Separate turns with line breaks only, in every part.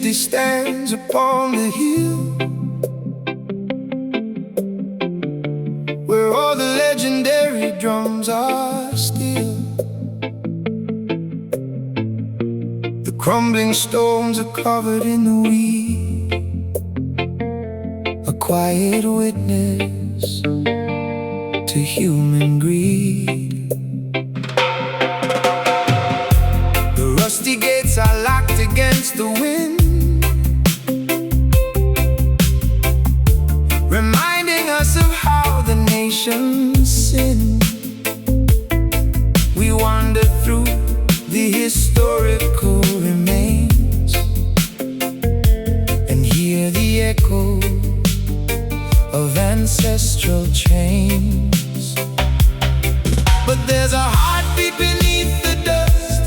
city stands upon the hill, where all the legendary drums are still. The crumbling stones are covered in the weed, a quiet witness to human greed. The rusty gates are locked against the wind, reminding us of how the nations sinned. We wander through the historical remains and hear the echo of ancestral chains. But there's a heartbeat beneath the dust,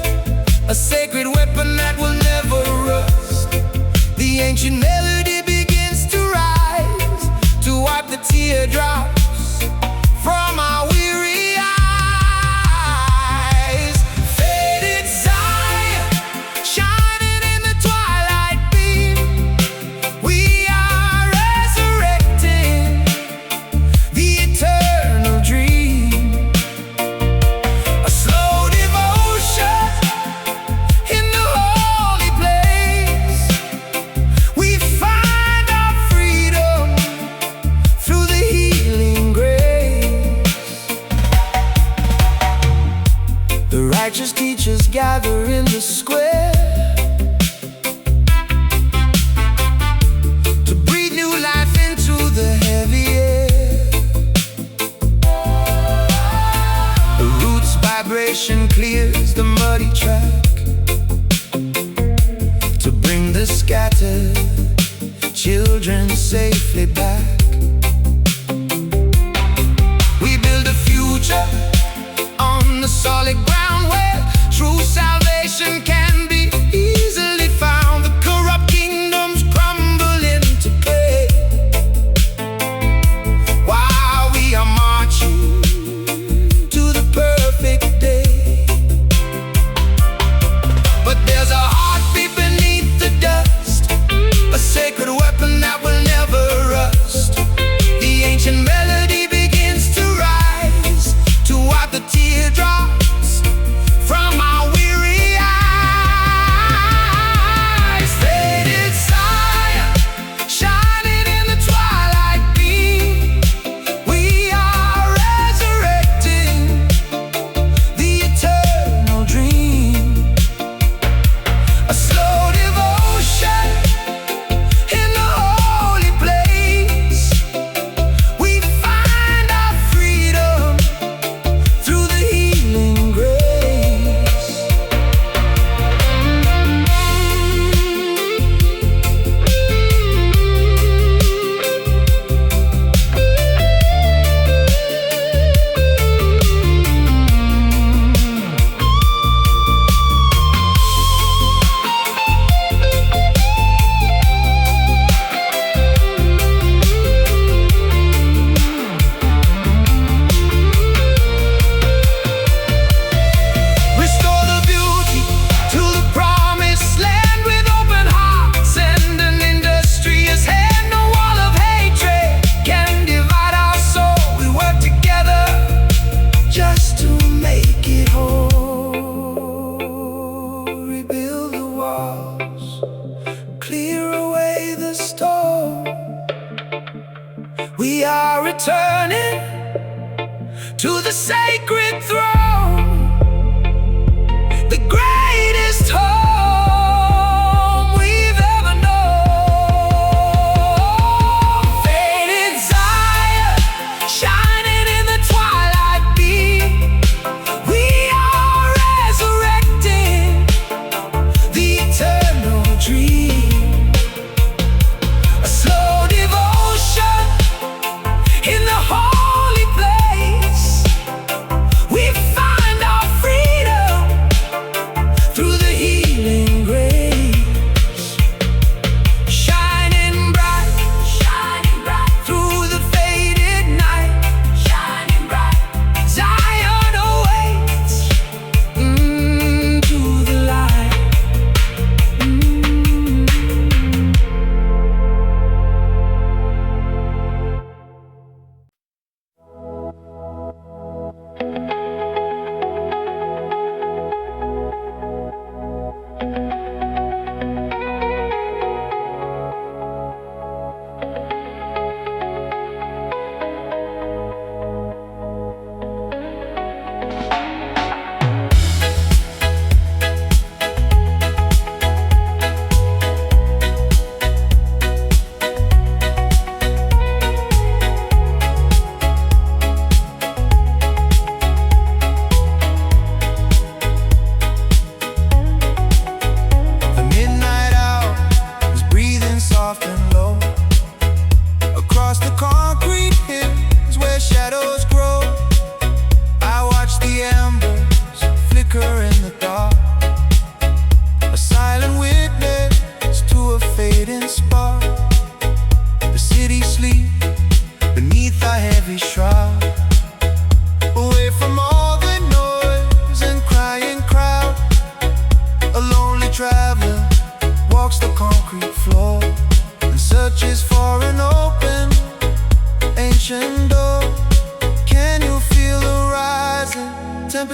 a sacred weapon that will never rust. The ancient melody begins to rise, to wipe the teardrops from our weary eyes. Faded Zion, shining in the twilight beam, we are resurrecting the eternal dream. A slow devotion in the holy place, we find our freedom through the healing grace. The righteous teachers gather in the square to breathe new life into the heavy air. The roots vibration clears the muddy track to bring the scattered children safely back. We build a future on the solid ground where true salvation can be easily found. The corrupt kingdoms crumble into clay while we are marching to the perfect day. But there's a heartbeat beneath the dust, a sacred weapon that will never rust. The ancient melody begins to rise, to wipe the teardrops from our weary eyes. Faded Zion, shining in the twilight beam, we are resurrecting the eternal dream. A slow devotion in the holy place, we find our freedom through the healing grace. Restore the beauty to the promised land with open hearts and an industrious hand. No wall of hatred can divide our soul. We work together just to make it whole. Rebuild the walls, clear away the storm. We are returning to the sacred throne, the greatest home we've ever known. Faded Zion, shining in the twilight beam, we are resurrecting the eternal dream. A slow devotion in the holy place, we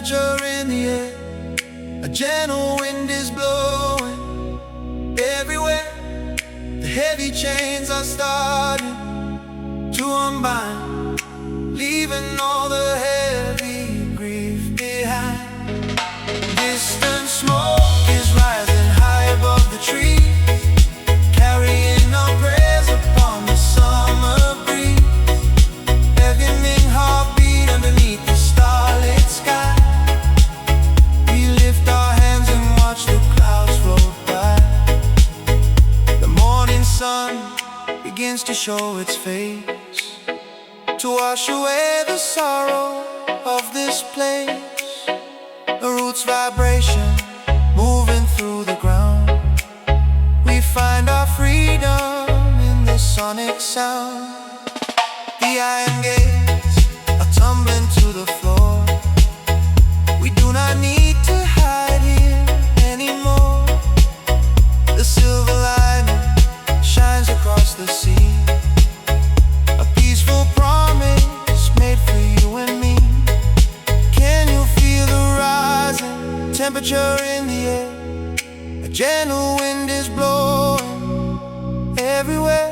temperature in the air. A gentle wind is blowing everywhere. The heavy chains are starting to unbind, leaving all the heavy grief behind. Distant smoke is rising high above the trees, carrying our prayers upon the summer breeze. Evening heartbeat underneath the starlit sky. We lift our hands and watch the clouds float by. The morning sun begins to show its face, to wash away the sorrow of this place. The roots vibration moving through the ground. We find our freedom in this sonic sound. The iron gates are tumbling to the floor. We do not need to hide here anymore. The silver lining shines across the sea, a peaceful promise made for you and me. Can you feel the rising temperature in the air? A gentle wind is blowing everywhere.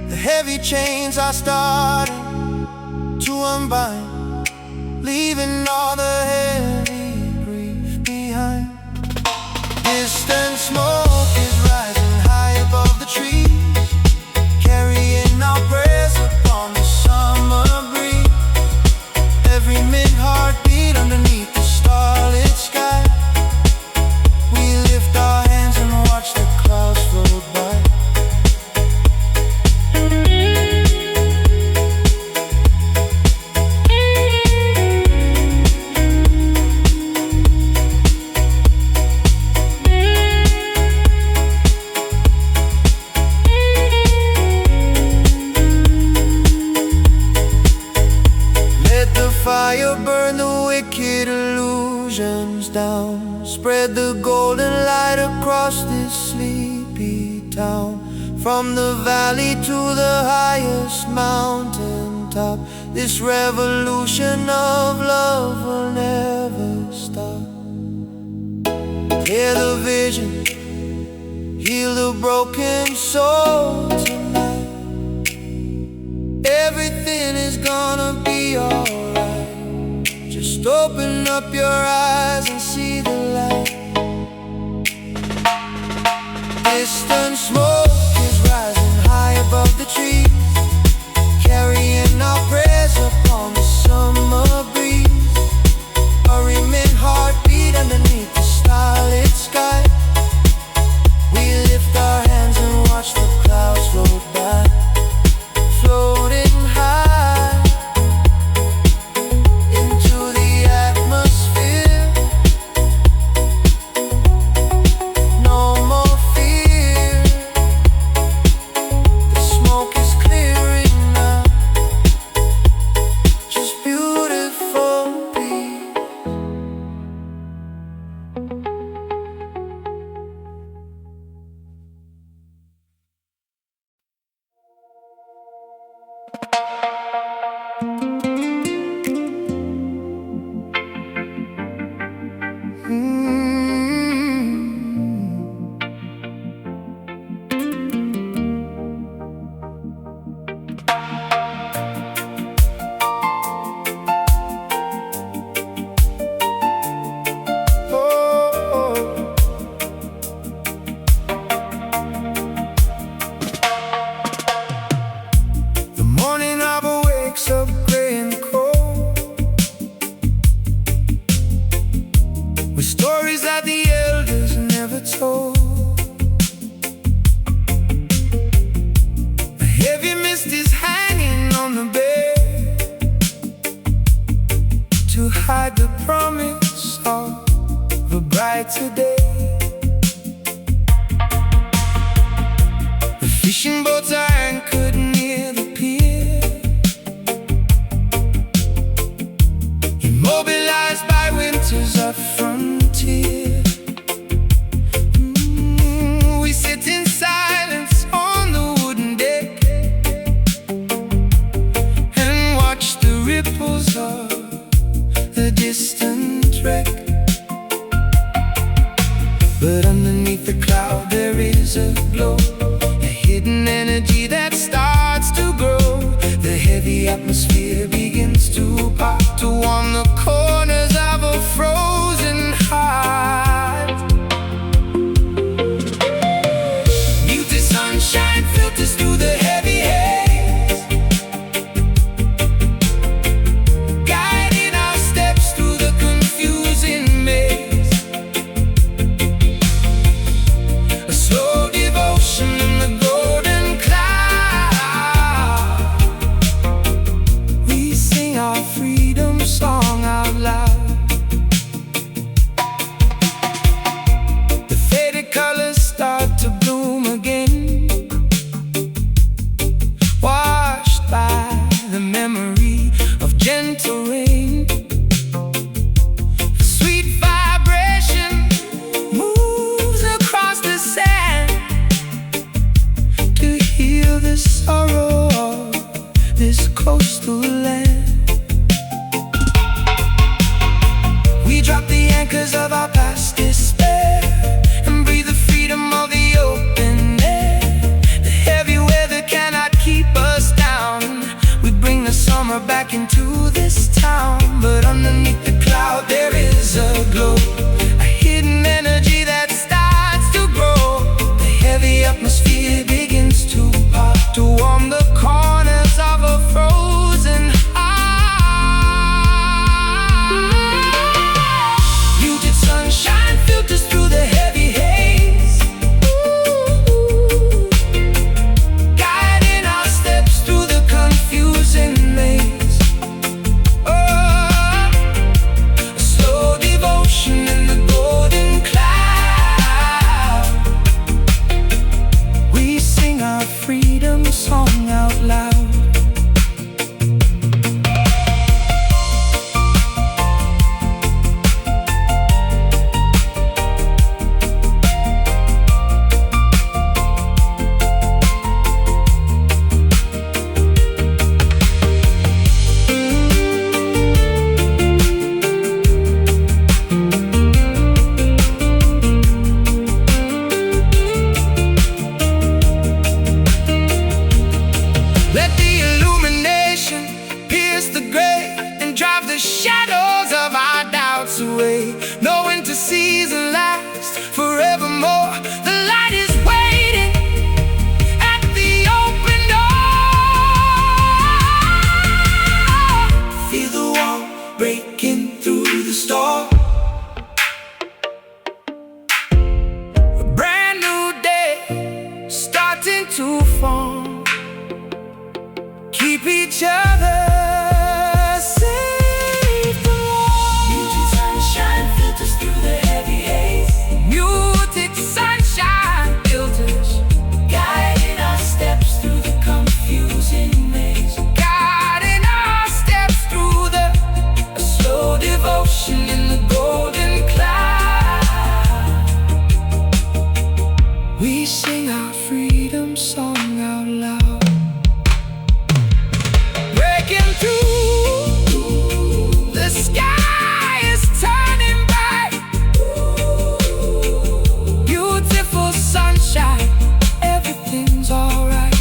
The heavy chains are starting to unbind, leaving all the heavy grief behind. Distant smoke is rising high above the trees, carrying our prayers upon the summer breeze. Every mid-heartbeat underneath the starlit sky. We lift our hands and watch the clouds float by. Fire burn the wicked illusions down. Spread the golden light across this sleepy town. From the valley to the highest mountain top, this revolution of love will never stop. Hear the vision, heal the broken soul tonight. Everything is gonna be alright. Just open up your eyes and see the light. Distant smoke is rising high above the trees, carrying our prayers upon the summer breeze. A rhythmic heartbeat underneath the starlit sky. We lift our hands and watch the clouds float by, floating high into the atmosphere. No more fear, the smoke is clearing now. Just beautiful peace. The morning harbor wakes up gray and cold, with stories that the elders never told. A heavy mist is hanging on the bed to hide the promise of a brighter day. The fishing boats are anchored near the pier, immobilized by winter's up frontier. We sit in silence on the wooden deck and watch the ripples of the distant heavy atmosphere begins to pop, to warm the corners of a frozen heart. Muted sunshine filters through the heavy haze, guiding our steps through the confusing maze. A slow devotion in the golden cloud. We sing our freedom song out loud. The faded colors start to bloom again, washed by the memory of gentle rain. Sweet vibration moves across the sand to heal the sorrow of this coastal land. We drop the anchors of our past despair and breathe the freedom of the open air. The heavy weather cannot keep us down. We bring the summer back into this town. But underneath the cloud there is a glow, a hidden energy that starts to grow. The heavy atmosphere begins to pop, to warm the corners of a frozen heart. Muted sunshine filters through the heavy haze, guiding our steps through the confusing maze. Oh, a slow devotion in the golden cloud. We sing our freedom song out loud. Let the illumination pierce the gray and drive the shadows of our doubts away. No winter season lasts forevermore. The light is waiting at the open door. Feel the warmth breaking through the storm. A brand new day starting to form. Keep each other safe from warm. Muted sunshine filters through the heavy haze. Muted sunshine filters, guiding our steps through the confusing maze. Guiding our steps through a slow devotion in the golden cloud. We sing our freedom song out loud. Breaking through, the sky is turning bright. Beautiful sunshine, everything's alright.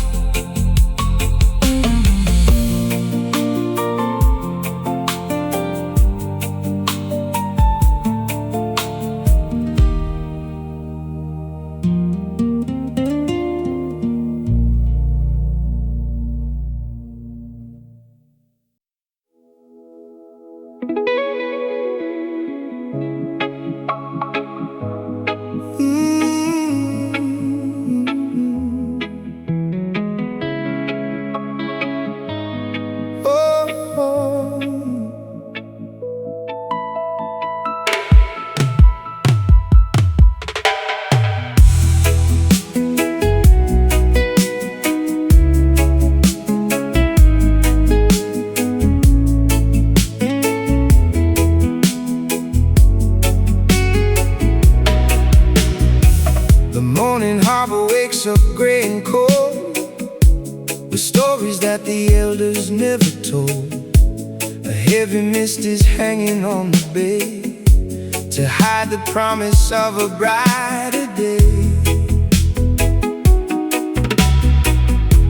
up gray and cold, with stories that the elders never told. A heavy mist is hanging on the bay to hide the promise of a brighter day.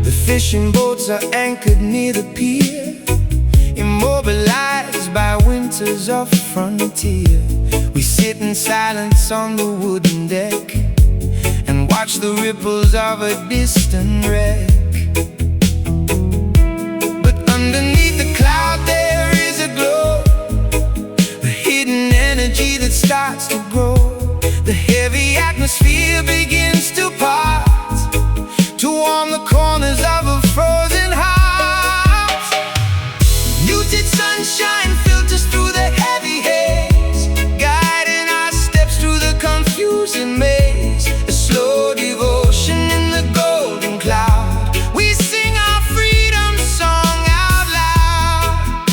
The fishing boats are anchored near the pier, immobilized by winters of frontier. We sit in silence on the wooden deck and watch the ripples of a distant wreck. But underneath the cloud there is a glow, a hidden energy that starts to grow. The heavy atmosphere begins to part to warm the corners of a frozen house. Muted sunshine filters through the heavy haze, guiding our steps through the confusing maze. A slow devotion in the golden cloud, we sing our freedom song out loud.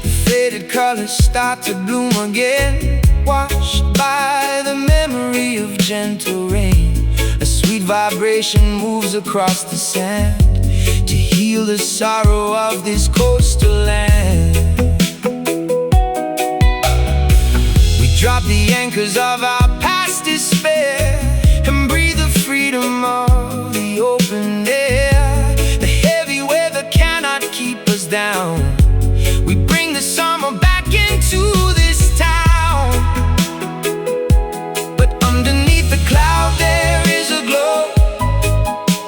The faded colors start to bloom again, washed by the memory of gentle rain. A sweet vibration moves across the sand to heal the sorrow of this coastal land. We drop the anchors of our past despair and breathe the freedom of the open air. The heavy weather cannot keep us down. We bring the summer back into this town. But underneath the cloud there is a glow,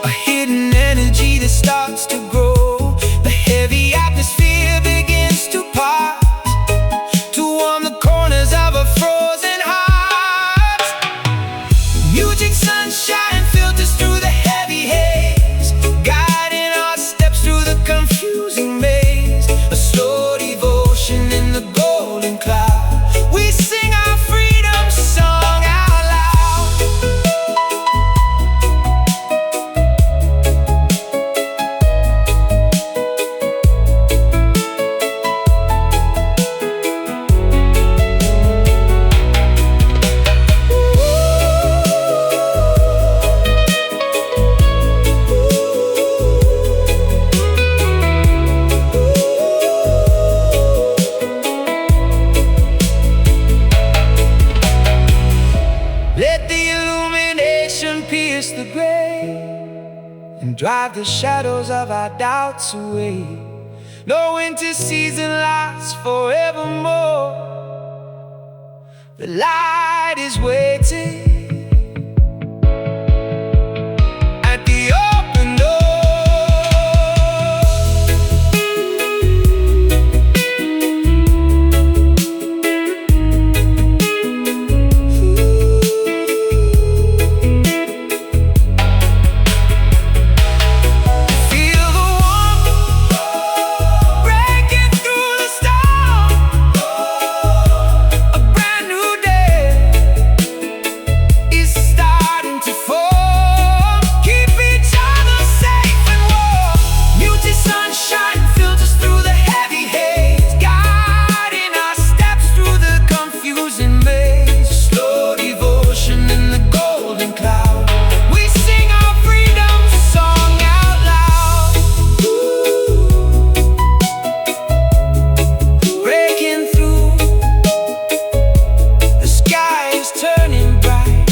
a hidden energy that starts to grow. The heavy atmosphere begins to part to warm the corners of a frozen heart. Muted sunshine filters through the heavy haze, guiding our steps through the confusing maze. A slow devotion in the golden cloud, we sing our freedom song out loud. Let the illumination pierce the gray and drive the shadows of our doubts away. No winter season lasts forevermore. The light is waiting at the open door. Feel the warmth breaking through the storm. A brand new day is starting to form. Keep each other safe and warm. Muted sunshine filters through the heavy haze, guiding our steps through the confusing maze. Slow devotion in the golden cloud, we sing our freedom song out loud. Breaking through, the sky is turning bright.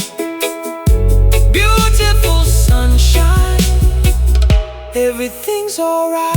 Beautiful sunshine, everything's alright.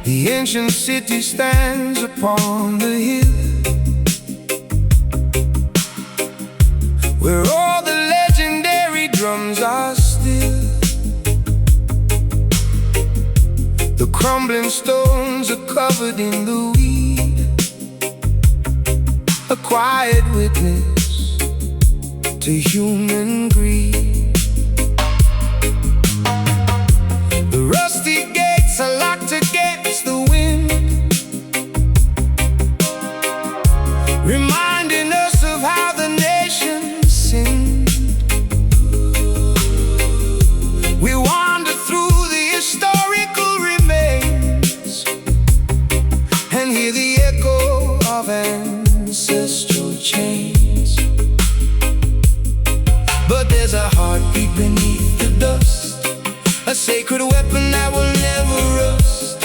The ancient city stands upon the hill, where all the legendary drums are still. The crumbling stones are covered in the weed. A a quiet witness to human greed. The rusty gates are locked against the wind, reminding us of how the nation sinned. We wander through the historical remains and hear the echo of ancestral chains. But there's a heartbeat beneath the dust, a sacred weapon that will never rust.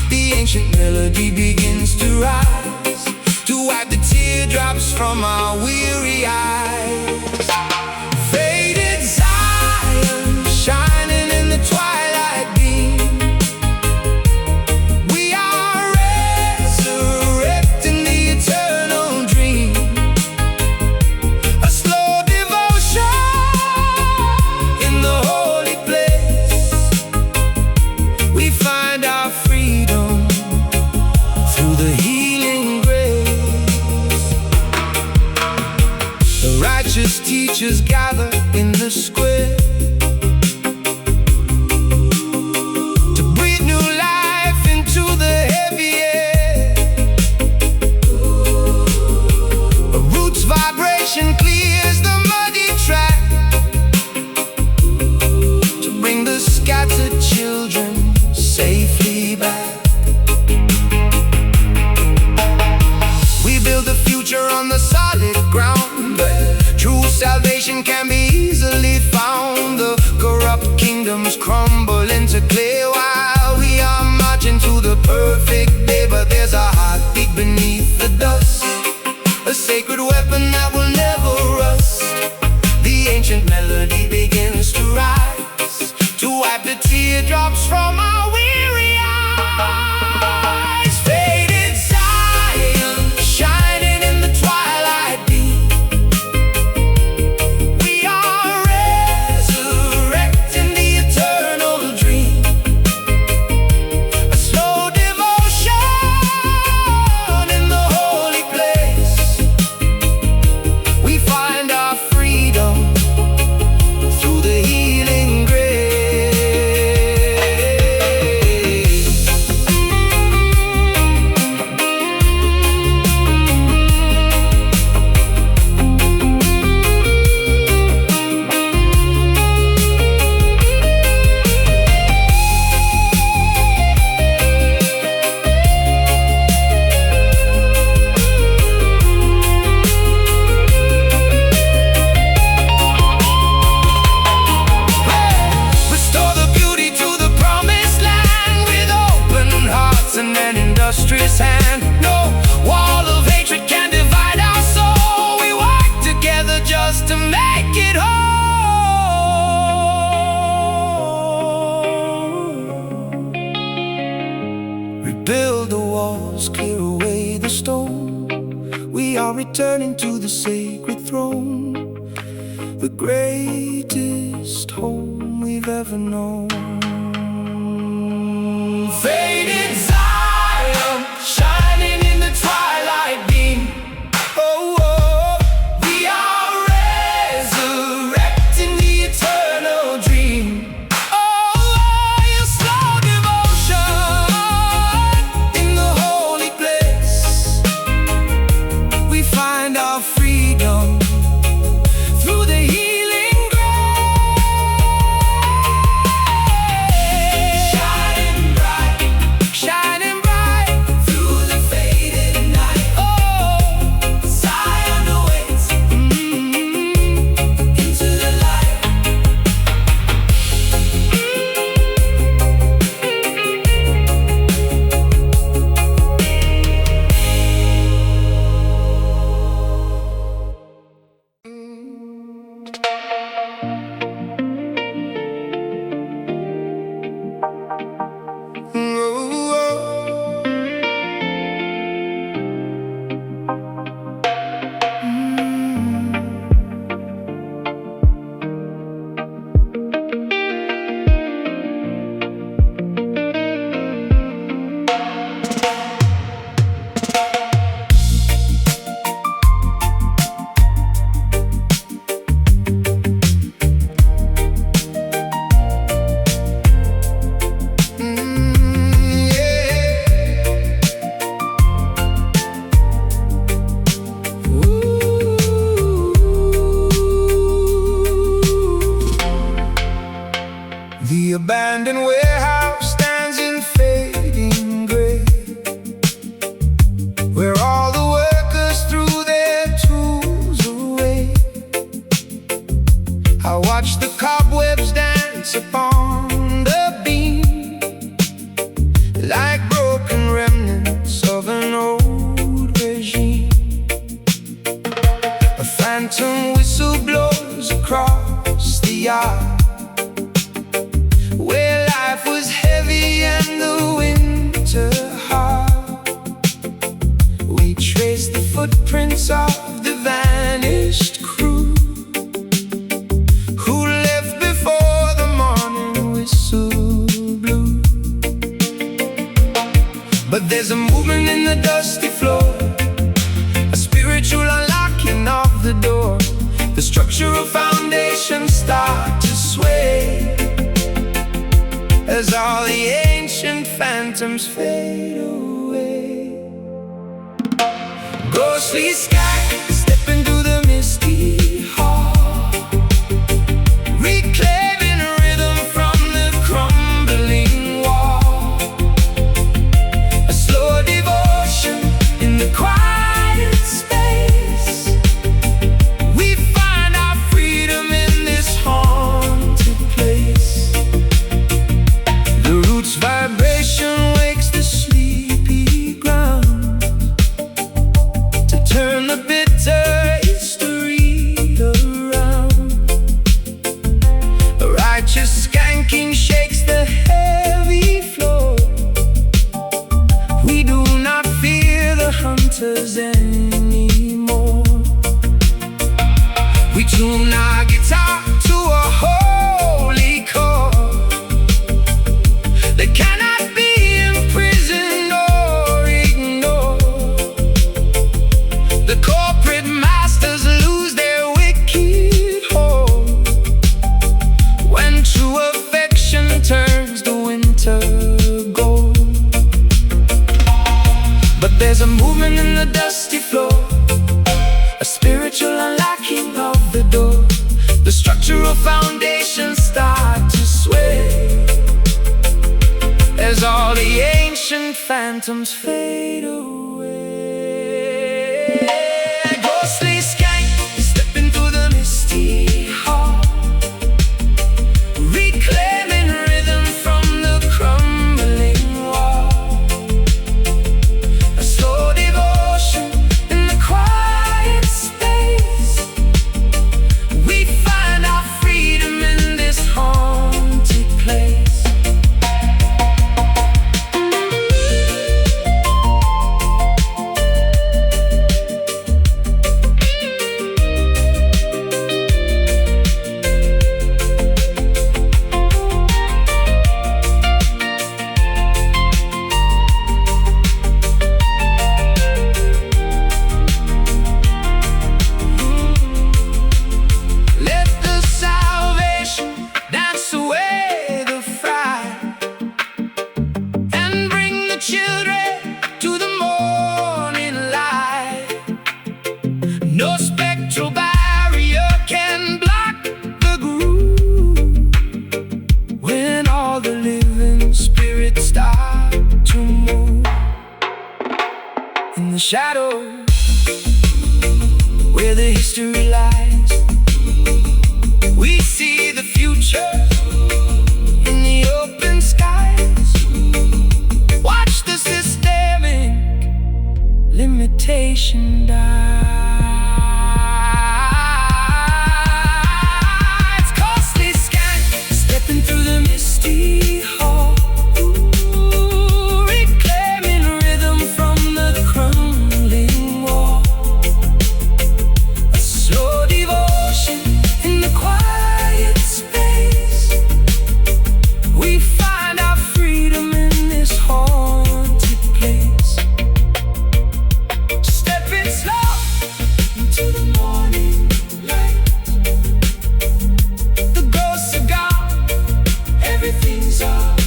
The ancient melody begins to rise, to wipe the teardrops from our weary eyes. Faded Zion, shining in the twilight beam. We are resurrecting the eternal dream. A slow devotion in the holy place. We find our freedom through the healing grace. The righteous teachers gather in the square to breathe new life into the heavy air. A roots vibration clears the muddy track to bring the scattered children safely back. We build the future on the solid ground, but true salvation can be easily found. The corrupt kingdoms crumble into clay while we are marching to the perfect day. But there's a heartbeat beneath the dust, a sacred weapon that will never rust. The ancient melody begins to rise, to wipe the teardrops from our weary eyes. Faded Zion, shining in the twilight beam. We are resurrecting the eternal dream. A slow devotion in the holy place. We find our freedom through the healing grace. Restore the beauty to the promised land with open hearts and an industrious hand. No wall of hatred can divide our soul. We work together just to make it whole. Rebuild the walls, clear away the stone. We are returning to the sacred throne, the greatest home we've ever known. Faded Zion, shining in the twilight beam. Oh, oh, we are resurrecting the eternal dream. Oh, your slow devotion in the holy place. We find our freedom through the healing grace. Shining bright, shining roots of the vanished crew who left before the morning whistle blew. But there's a movement in the dusty floor, a spiritual unlocking of the door. The structural foundations start to sway as all the ancient phantoms fade away. Ghostly sky, stepping through the misty hall, reclaiming rhythm from the crumbling wall. A slow devotion in the quiet space. We find our freedom in this haunted place. The roots vibration wakes the sleepy ground to turn the bitter history around. A righteous skanking shakes the heavy floor. We do not fear the hunters anymore. We tune our guitar to a holy chord that cannot be imprisoned or ignored. The corporate masters lose their wicked hold when true affection turns to winter gold. But there's a movement in the dusty floor, a spiritual unlocking of the door. The structural foundations start to sway as all the ancient phantoms fade away. A ghostly skank stepping through the misty hall, reclaiming rhythm from the crumbling wall. A slow devotion in the quiet space. We find our freedom in this haunted place. Let the salvation dance away the fright and bring the children to the morning light. No spectral barrier can block the groove when all the living spirits start to move. In the shadows where the history lies, we see the future in the open skies. Watch the systemic limitation die. It's costly scan, stepping through the misty hall, reclaiming rhythm from the crumbling wall. A slow devotion in the quiet space. We find our freedom in this haunted place. Stepping slow into the morning light. The ghosts are gone, everything's alright.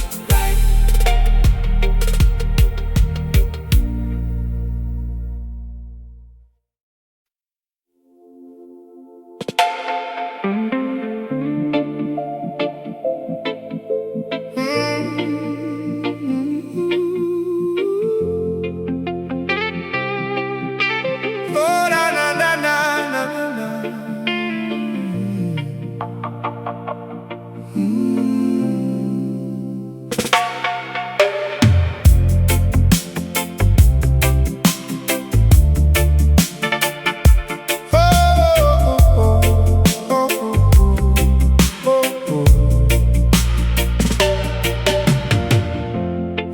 Oh, na na na na na na.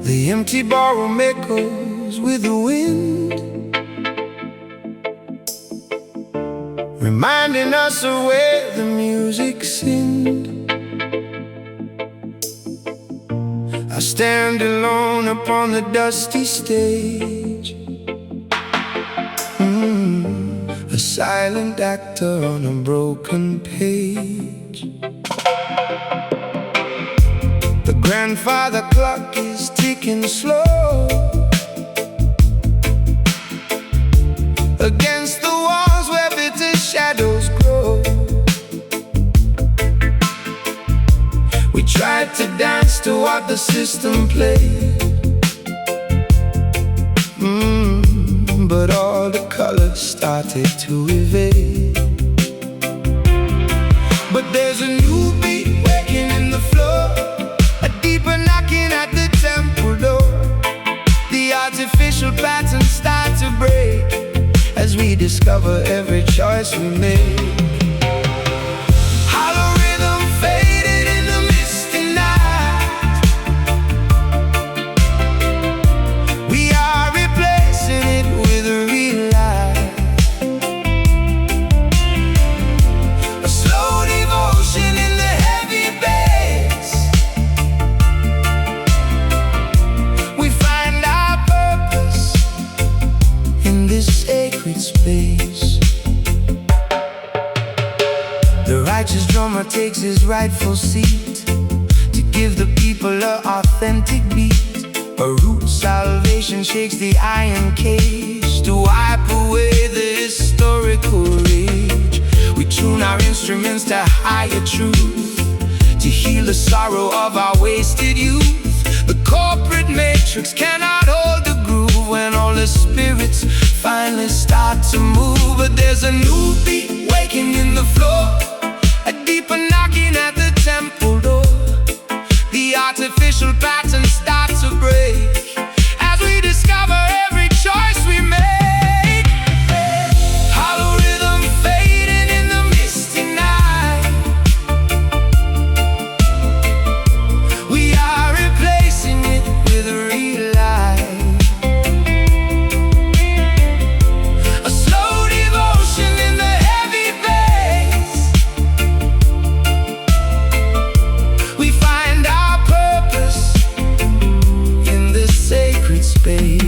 The empty ballroom echoes with the wind. reminding us of where the music sings. I stand alone upon the dusty stage, a silent actor on a broken page. The grandfather clock is ticking slow against the walls where bitter shadows grow. We tried to dance to what the system played, but all the colors started to evade. But there's a new beat waking in the floor, a deeper knocking at the temple door. The artificial patterns start to break as we discover every choice we made. Hollow rhythm faded in the misty night. We are replacing it with a real life, a slow devotion in the heavy bass. We find our purpose in this sacred space. The righteous drummer takes his rightful seat to give the people an authentic beat. A root salvation shakes the iron cage to wipe away the historical rage. We tune our instruments to higher truth, to heal the sorrow of our wasted youth. The corporate matrix cannot hold the groove when all the spirits finally start to move. But there's a new beat waking in the floor, a deeper knocking at the temple door. The artificial patterns start to break as we discover every choice we make. Hollow rhythm fading in the misty night. We are replacing it with a real life, a slow devotion in the heavy bass. We find our purpose in this sacred space.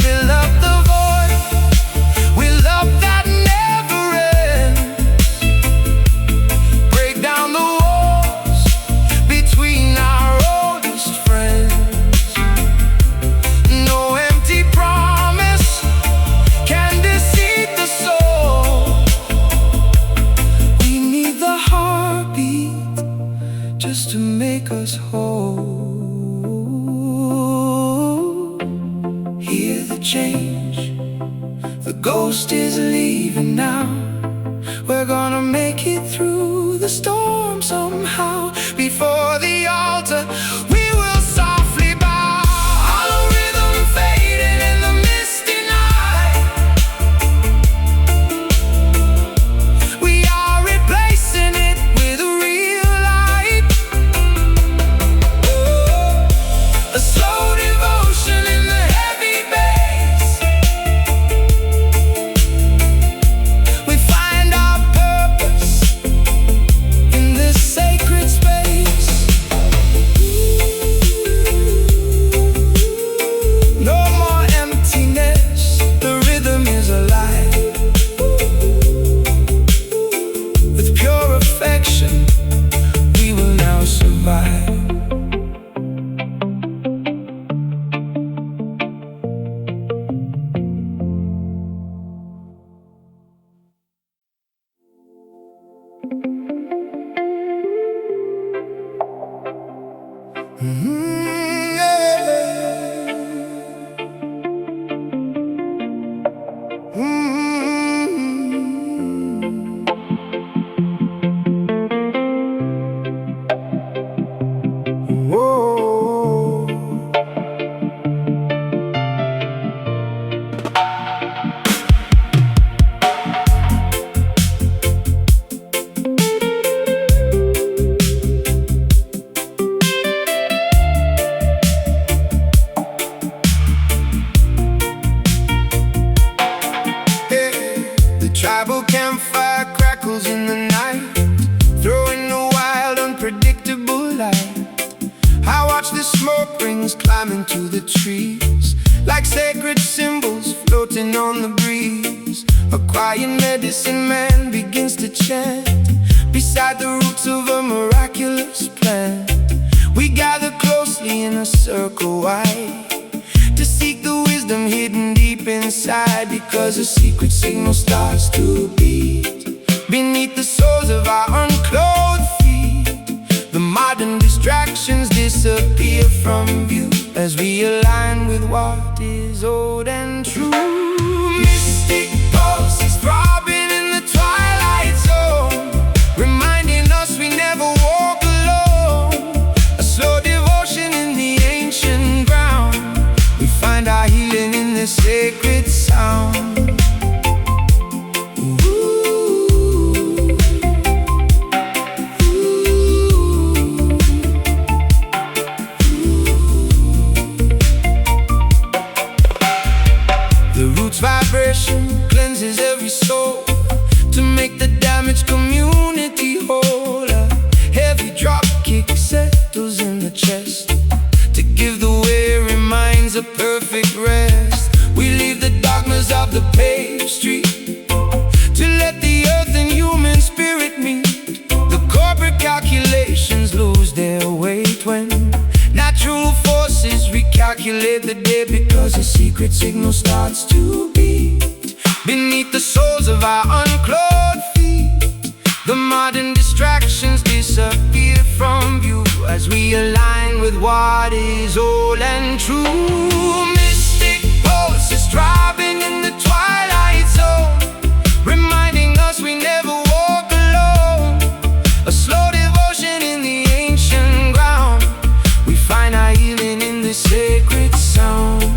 Fill up the void with love that never ends. Break down the walls between our oldest friends. No empty promise can deceive the soul. We need the heartbeat just to make us whole. Hear the change, the ghost is leaving now. We're gonna make it through the storm somehow. Before the altar, we will softly bow. Hollow rhythm fading in the misty night. We are replacing it with a real life, a slow devotion in the heavy bass. We find our purpose in this sacred space. No more emptiness, the rhythm is alive. With pure affection, we will now survive. tribal campfire crackles in the night, throwing a wild, unpredictable light. I watch the smoke rings climb into the trees, like sacred symbols floating on the breeze. A quiet medicine man begins to chant beside the roots of a miraculous plant. We gather closely in a circle wide to seek the wisdom hidden deep inside, because a secret signal starts to beat beneath the soles of our unclothed feet. The modern distractions disappear from view as we align with what is old and true. Mystic pulses throbbing in the twilight zone, reminding us we never walk alone. A slow devotion in the ancient ground, we find our healing in this sacred sound. Vibration cleanses every soul to make the damaged community whole. A heavy drop kick settles in the chest to give the weary minds a perfect rest. We leave the dogmas of the paved street to let the earth and human spirit meet. The corporate calculations lose their weight when natural forces recalculate the day, because a secret signal starts to beat beneath the soles of our unclothed feet. The modern distractions disappear from view as we align with what is old and true. Mystic pulses throbbing in the twilight zone, reminding us we never walk alone. A slow devotion in the ancient ground, we find our healing in this sacred sound.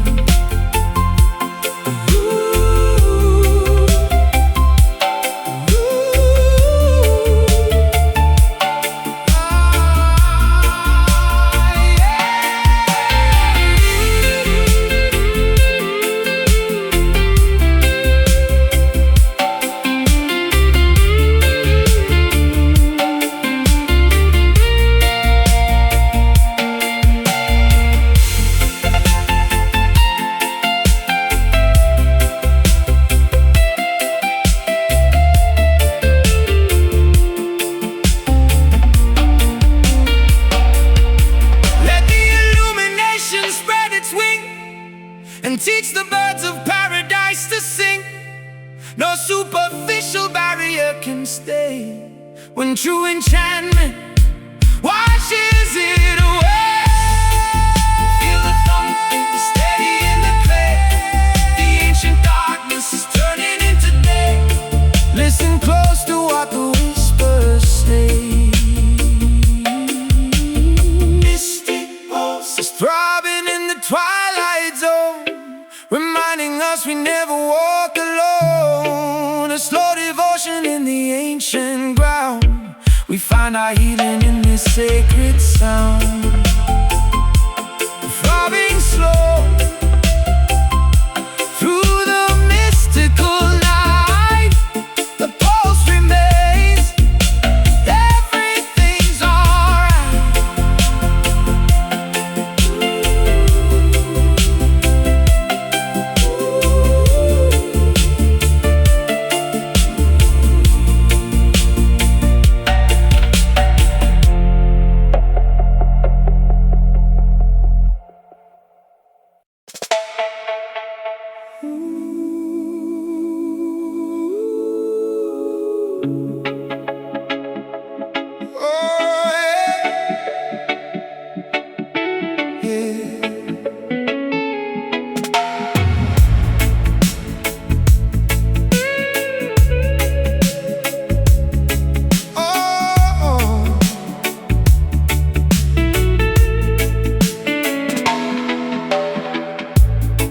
And teach the birds of paradise to sing. No superficial barrier can stay when true enchantment washes it away. Feel the thumping steady in the clay. The ancient darkness is turning into day. Listen close to what the whispers say. Mystic pulses throbbing in the twilight zone, reminding us we never walk alone. A slow devotion in the ancient ground, we find our healing in this sacred sound. Throbbing slow through the mystical night, the pulse remains, everything's alright.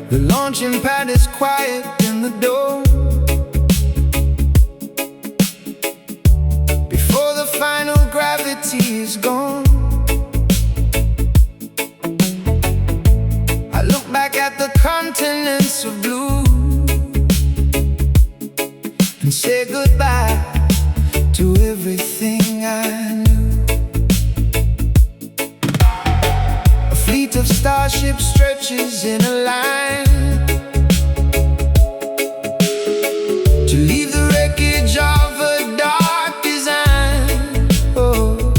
The launching pad is quiet in the dome. and say goodbye to everything I knew. A fleet of starships stretches in a line to leave the wreckage of a dark design. Oh,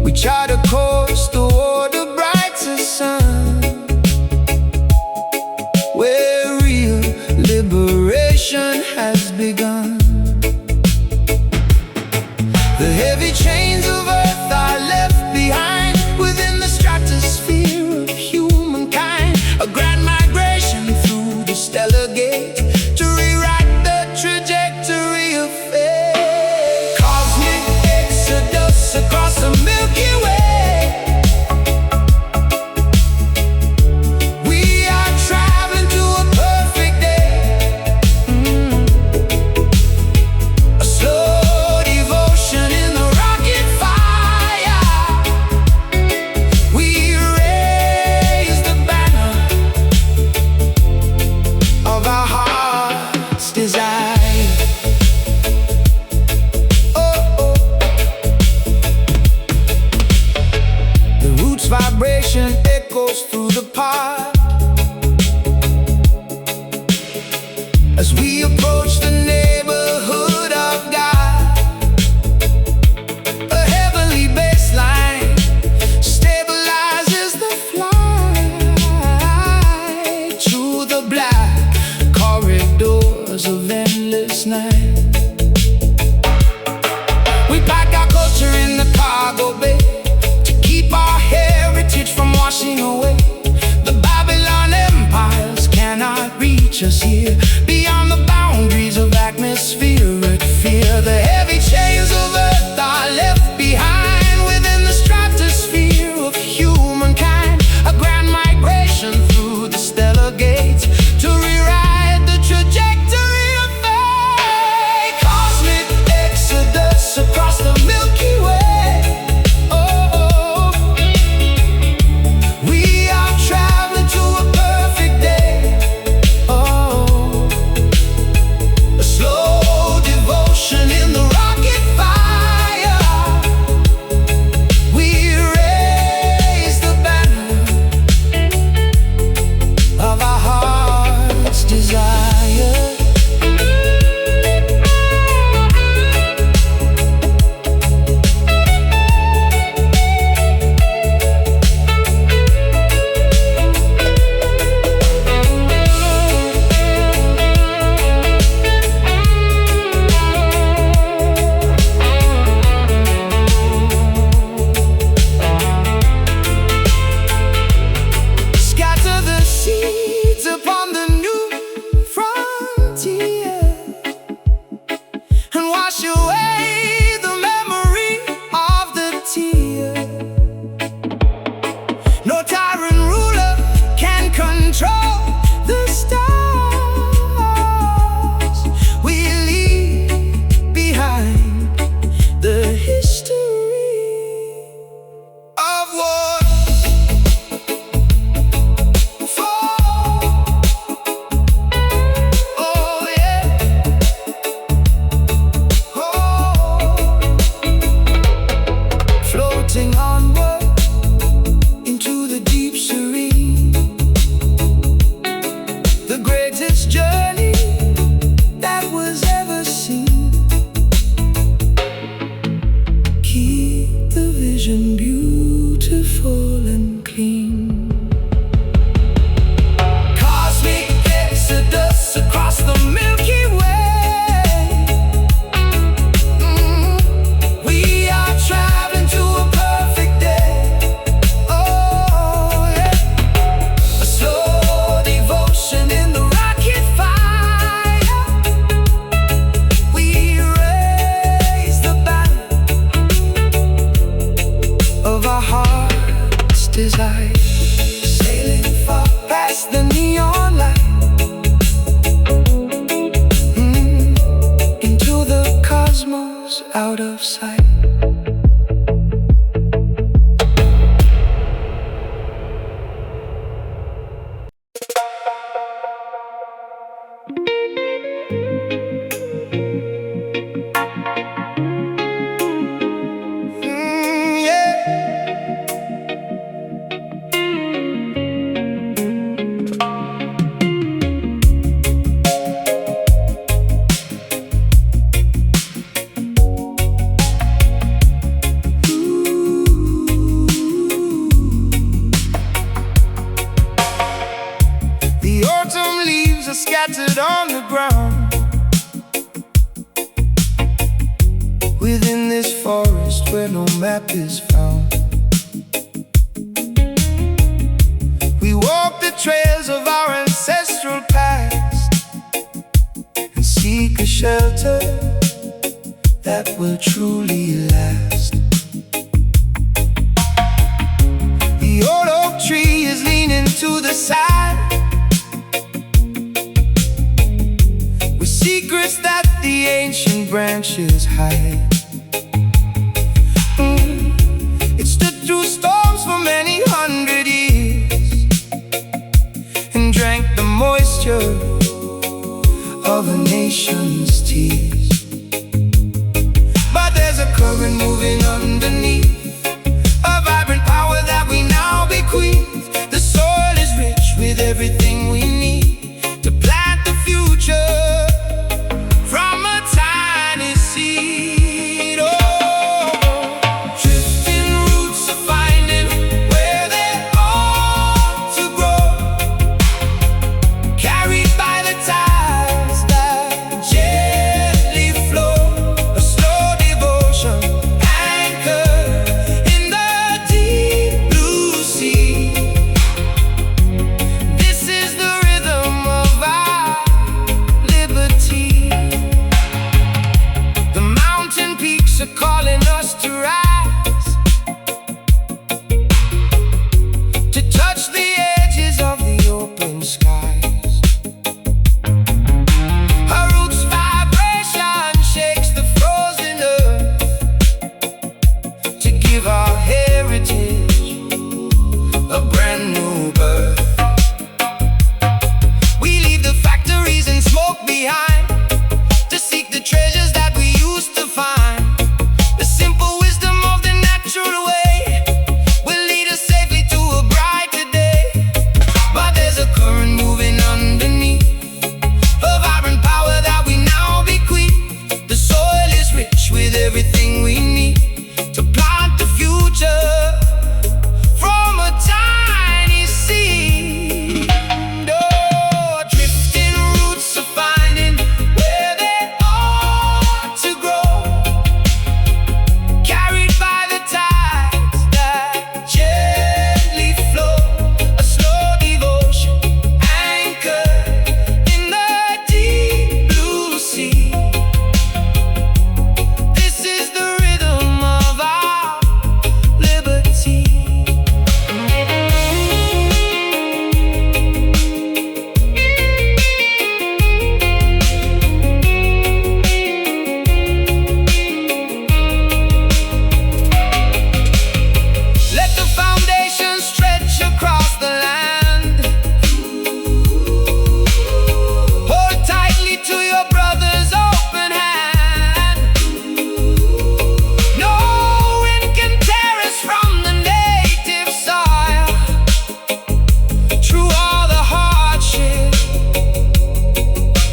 we chart a course toward a brighter sun, where real liberation has begun. The heavy chains of earth are left behind within the stratosphere of humankind. A grand migration through the stellar gate to rewrite the trajectory of fate. Cosmic exodus across the Milky Way. We are traveling to a perfect day. A slow devotion in the rocket fire. We raise the banner of our heart's desire. Oh, oh. The roots vibration echoes through the park as we approach the neighborhood of God. A heavenly baseline stabilizes the flight through the black corridors of endless night. We pack our culture in the cargo bay to keep our heritage from washing away. The Babylon empires cannot reach us here, beyond the boundaries of atmospheric fear. The heavy chains of earth are left behind within the stratosphere of humankind. A grand migration through the stellar gates to rewrite the trajectory of fate. Cosmic exodus across the Milky Way. Oh, we are traveling to a perfect day. Oh, underground. Within this forest where no map is found, we walk the trails of our ancestral past and seek a shelter that will truly last. The old oak tree is leaning to the side with secrets that the ancient branches hide. It stood through storms for many hundred years and drank the moisture of a nation's tears. But there's a current moving underneath, a vibrant power that we now bequeath. The soil is rich with everything we need to plant the future from a tiny seed. Oh, drifting roots are finding where they ought to grow, carried by the tides that gently flow. A slow devotion anchored in the deep blue sea. This is the rhythm of our liberty. The mountain peaks are calling us to rise, to touch the edges of the open skies. Our roots vibration shakes the frozen earth to give our heritage a brand new birth. We leave the factories and smoke behind to seek the treasures that we used to find. The simple wisdom of the natural way will lead us safely to a brighter day. But there's a current moving underneath, a vibrant power that we now bequeath. The soil is rich with everything we need to plant the future from a tiny seed. Oh, drifting roots are finding where they ought to grow, carried by the tides that gently flow. A slow devotion anchored in the deep blue sea. This is the rhythm of our liberty. Let the foundation stretch across the land. Hold tightly to your brother's open hand. No wind can tear us from the native soil. Through all the hardship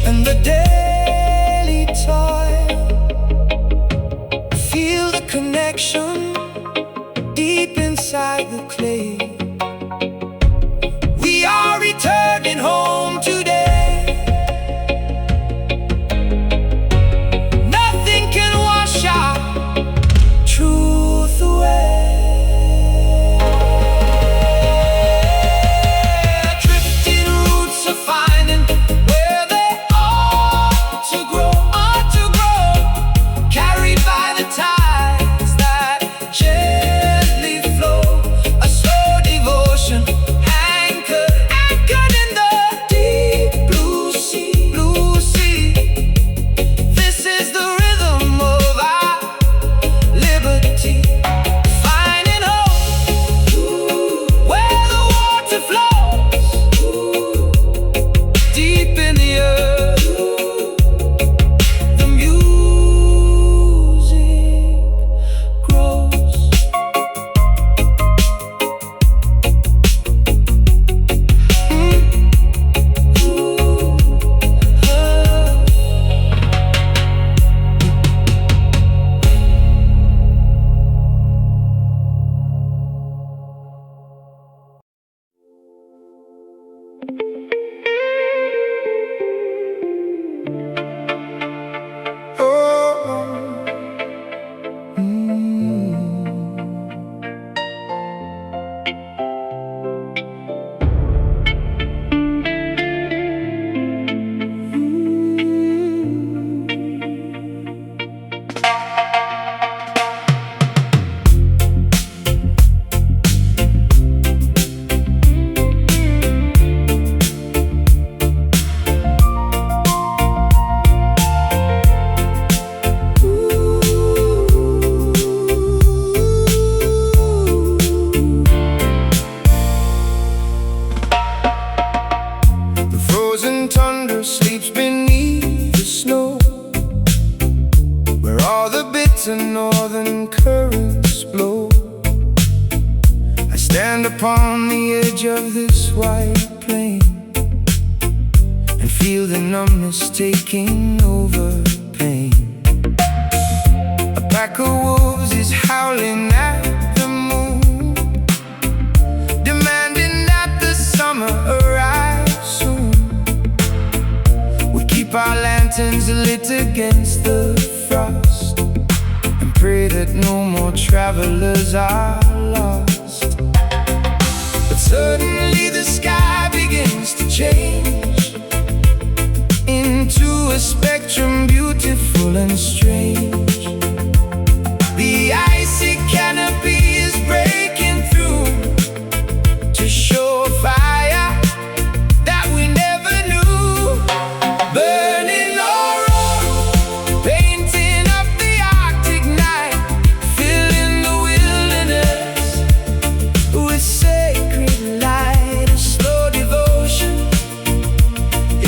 and the daily toil, feel the connection deep inside the clay. We are returning home today. Nothing can wash our truth away. Drifting roots are finding where they ought to grow, carried by the tides that gently flow. A slow taking over pain. A pack of wolves is howling at the moon, demanding that the summer arrive soon. We keep our lanterns lit against the frost and pray that no more travelers are lost. But suddenly the sky begins to change into a spectrum beautiful and strange. The icy canopy is breaking through to show a fire that we never knew. Burning aurora, painting up the Arctic night, filling the wilderness with sacred light. A slow devotion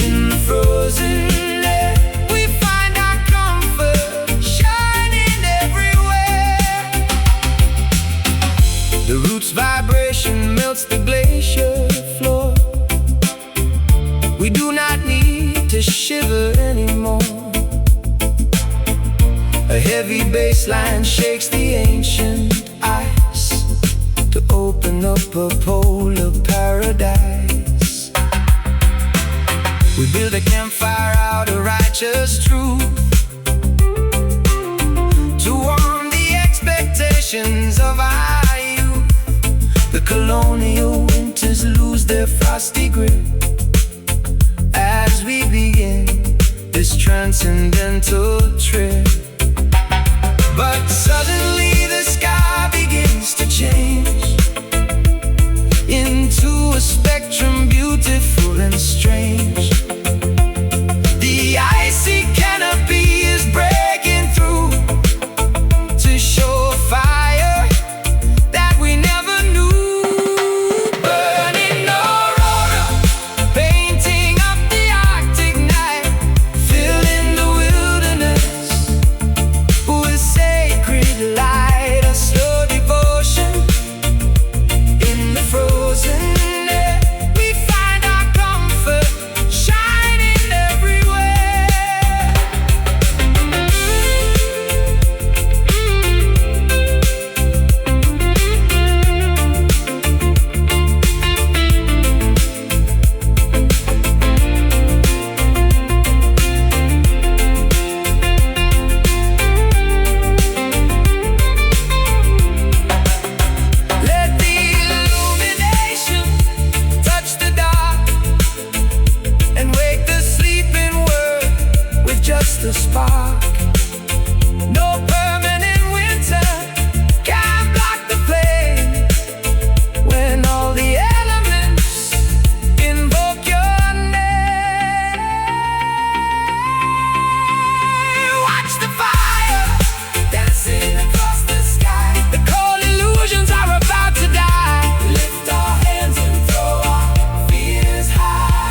in the frozen air. We find our comfort shining everywhere. The roots vibration melts the glacier floor. We do not need to shiver anymore. A heavy bass line shakes the ancient ice to open up a polar paradise. We build a campfire out of righteous truth to warm the expectations of our youth. The colonial winters lose their frosty grip as we begin this transcendental trip. But suddenly the sky begins to change into a spectrum beautiful and strange. The icy canopy is breaking through to show a fire that we never knew. Burning aurora, painting up the Arctic night, filling the wilderness with sacred light. A slow devotion in the frozen air. We find our comfort shining everywhere. Let the illumination touch the dark and wake the sleeping world with just a spark. No permanent winter can block the flame when all the elements invoke your name. Watch the fire dancing across the sky. The cold illusions are about to die. Lift our hands and throw our fears high.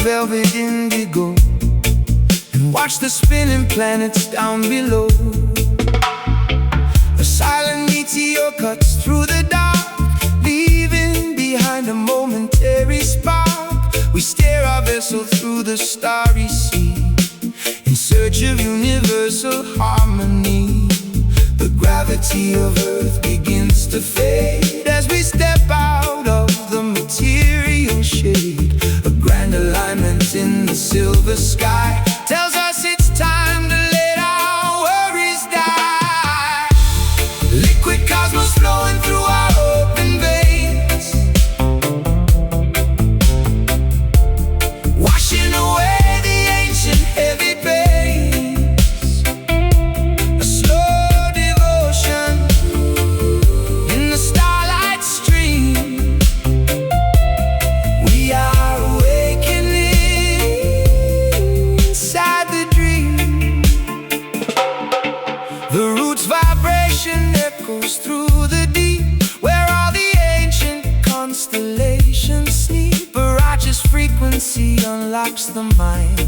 velvet indigo, and watch the spinning planets down below. A silent meteor cuts through the dark, leaving behind a momentary spark. We steer our vessel through the starry sea, in search of universal harmony. The gravity of Earth begins to fade as we step out of the material shade. A grand alignment in the silver sky tells us it's time to let our worries die. Liquid cosmos flowing through our open veins, washing away the ancient heavy pains. A slow devotion in the starlight stream. We are awakening inside the dream. The roots vibration echoes through the deep, where all the ancient constellations sleep. A righteous frequency unlocks the mind,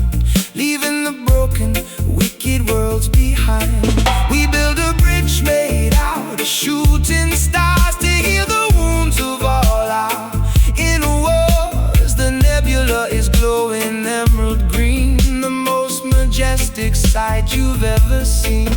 leaving the broken, wicked worlds behind. We build a bridge made out of shooting stars to heal the wounds of all our inner wars. The nebula is glowing emerald green, the most majestic sight you've ever seen.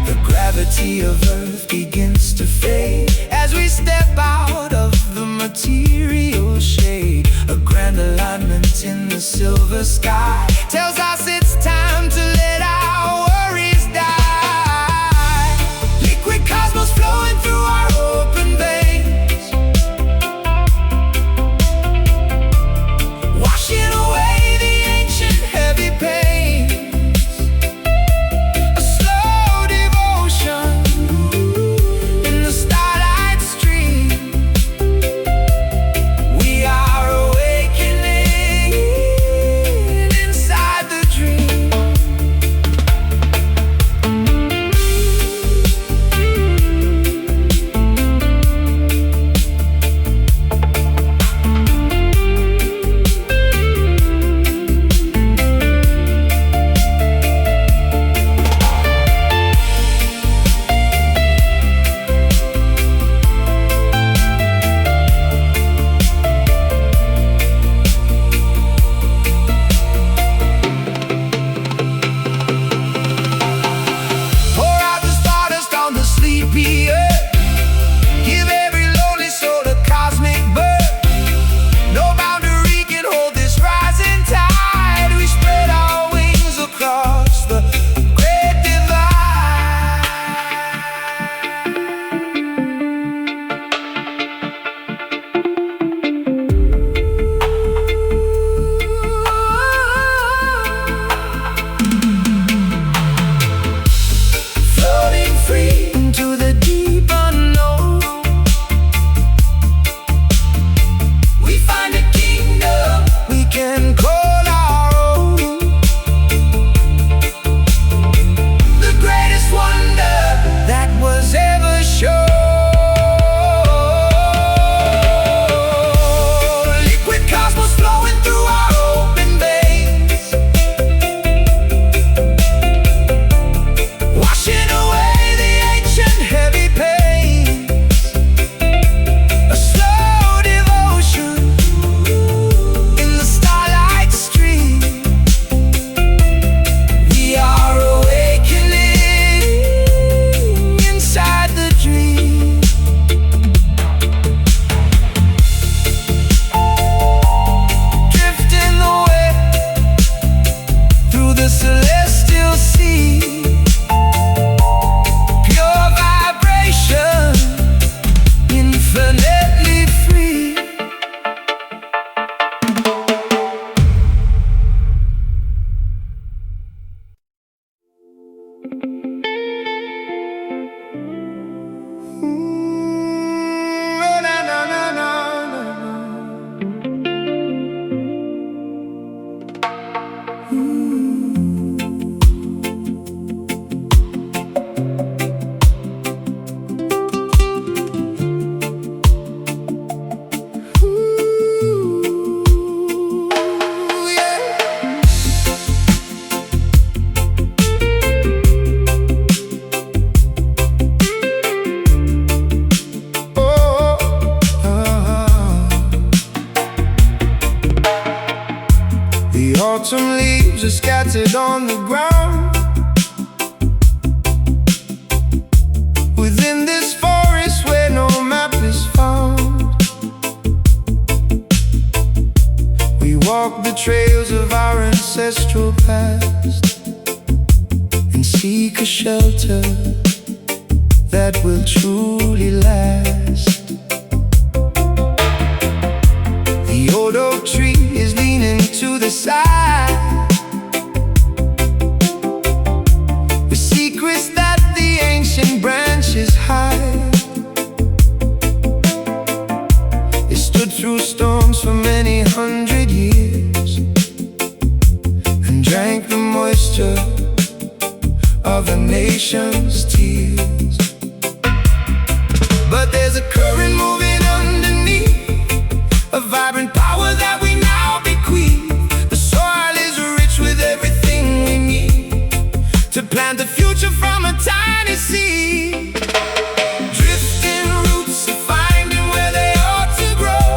The gravity of Earth begins to fade as we step out of the material shade. A grand alignment in the silver sky tells us it's time to let our worries die. Liquid cosmos flowing through our open veins, washing away the ancient heavy pains. A slow devotion in the autumn leaves are scattered on the ground. Within this forest where no map is found, we walk the trails of our ancestral past and seek a shelter that will truly last. The old oak tree is leaning to the side with secrets that the ancient branches hide. It stood through storms for many 100 years and drank the moisture of a nation's tears. But there's a current moving underneath, a vibrant power that we now bequeath. The soil is rich with everything we need to plant the future from a tiny seed. Drifting roots are finding where they ought to grow,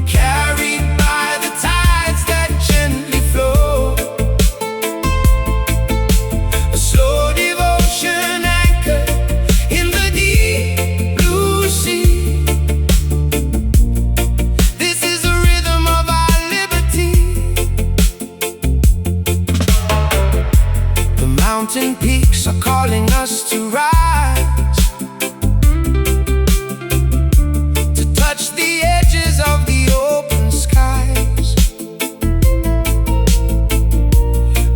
carried by the tides that gently flow. A slow devotion anchored in the deep blue sea. This is the rhythm of our liberty. The mountain peaks are calling us to rise, to touch the edges of the open skies.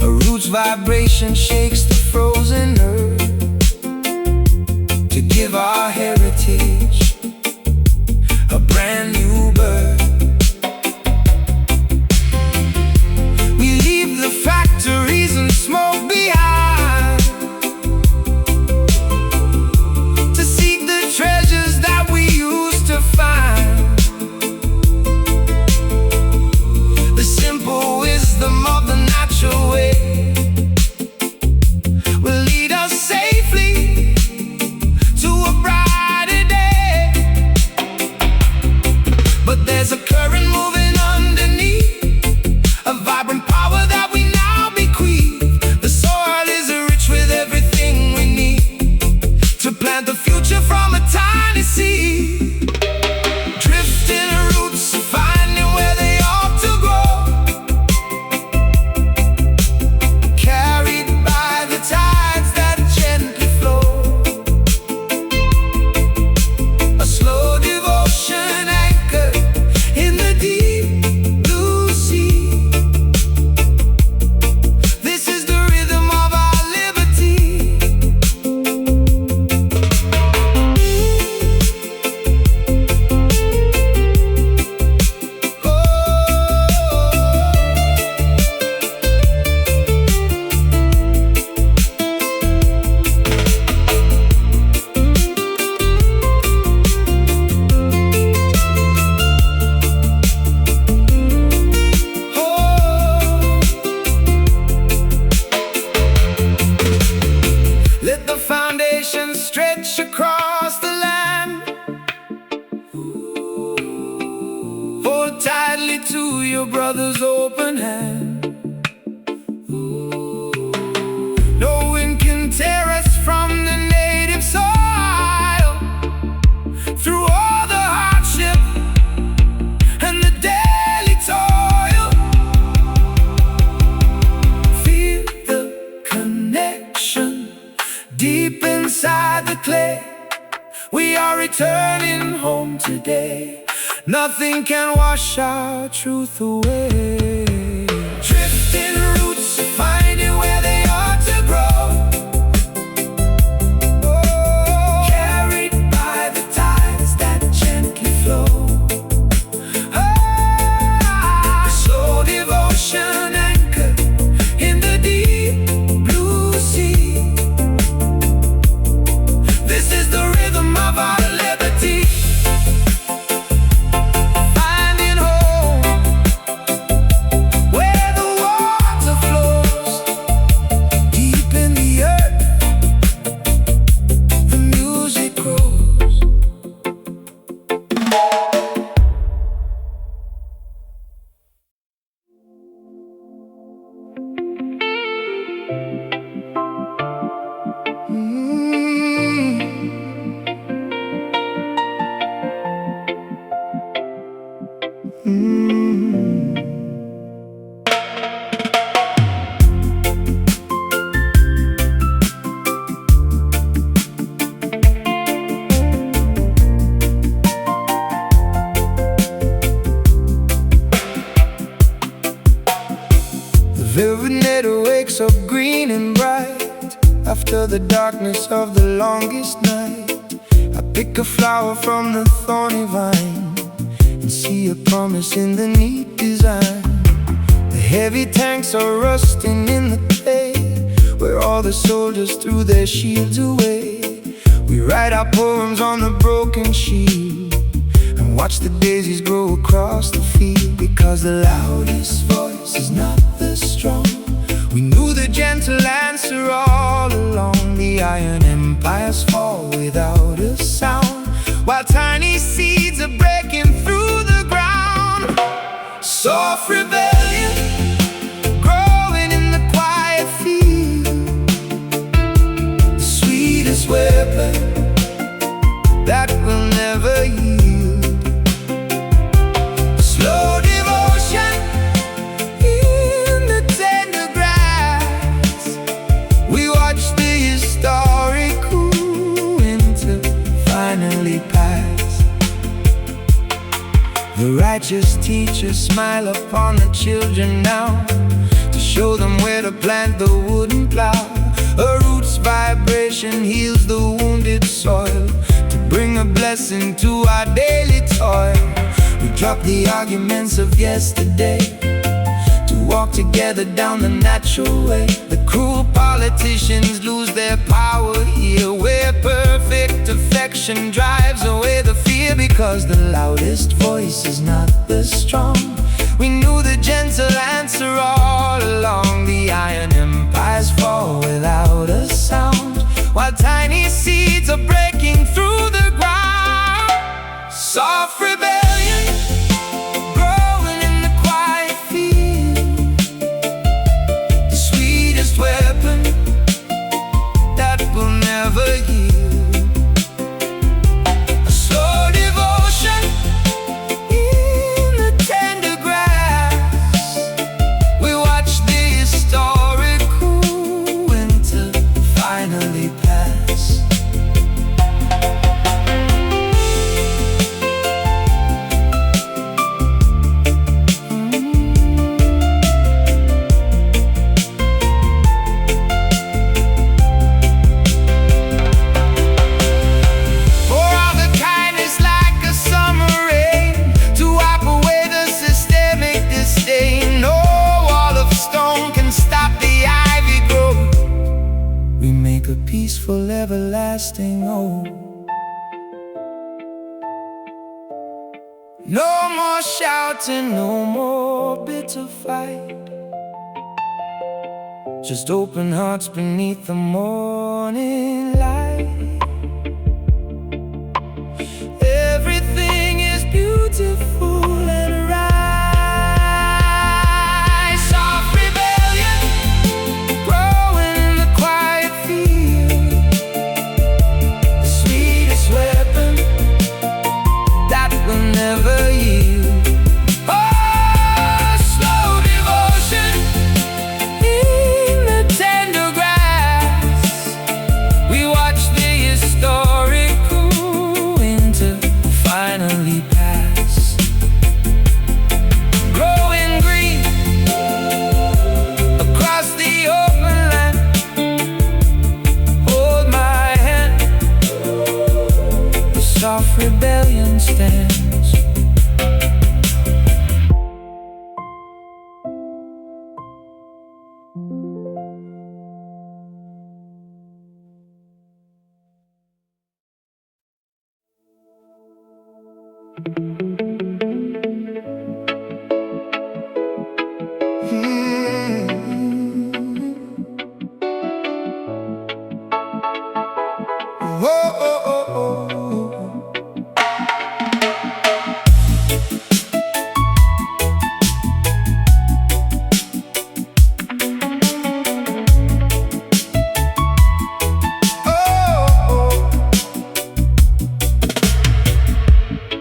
A root's vibration shakes the frozen earth to give our heritage a brand new birth. We leave the factories and smoke behind to seek the treasures that we used to find. The simple wisdom of the natural way will lead us safely to a brighter day. But there's a current moving underneath, a vibrant power that we now bequeath. The soil is rich with everything we need to plant the future from a tiny seed. Drifting roots are finding where they ought to grow, carried by the tides that gently flow. A slow devotion anchored in the deep blue sea. This is the rhythm of our liberty. Let the foundation stretch across the land. Hold tightly to your brother's open hand. No wind can tear us from the native soil. Through all the hardship and the daily toil, feel the connection deep inside the clay. We are returning home today. Nothing can wash our truth away. Drifting roots are finding where they ought to grow, carried by the tides that gently flow. A slow devotion anchored in the deep blue sea. This is the rhythm of our liberty. Finding home where the water flows deep in the earth. The music grows. velvet net wakes up green and bright after the darkness of the longest night. I pick a flower from the thorny vine and see a promise in the neat design. The heavy tanks are rusting in the clay where all the soldiers threw their shields away. We write our poems on the broken shield and watch the daisies grow across the field. Because the loudest voice is not the strong. We knew the gentle answer all along. The iron empires fall without a sound, while tiny seeds are breaking through the ground. Soft rebellion growing in the quiet field, the sweetest weapon that will never yield. Slow devotion in the tender grass. We watch the historic coup into finally pass. The righteous teachers smile upon the children now to show them where to plant the wooden plow. A root's vibration heals the wounded soil to bring a blessing to our daily toil. We drop the arguments of yesterday to walk together down the natural way. The cruel politicians lose their power here, where perfect affection drives away the fear. Because the loudest voice is not the strong. We knew the gentle answer all along. The iron empires fall without a sound, while tiny seeds are breaking through the ground. Soft rebellion growing in the quiet field, the sweetest weapon that will never yield. A slow devotion in the tender grass. We watch the historic coup winter finally pass. Pour out the kindness like a summer rain to wipe away the systemic disdain. No wall of stone can stop the ivy growth. We make a peaceful, everlasting hope. No more shouting, no more bitter fight. Just open hearts beneath the morning light. Everything is beautiful and right. Soft rebellion growing in the quiet field, the sweetest weapon that will never yield. Oh, slow devotion in the tender grass. We watch the historic coup into finally pass. Growing green across the open land. Hold my hand, the soft rebellion stands.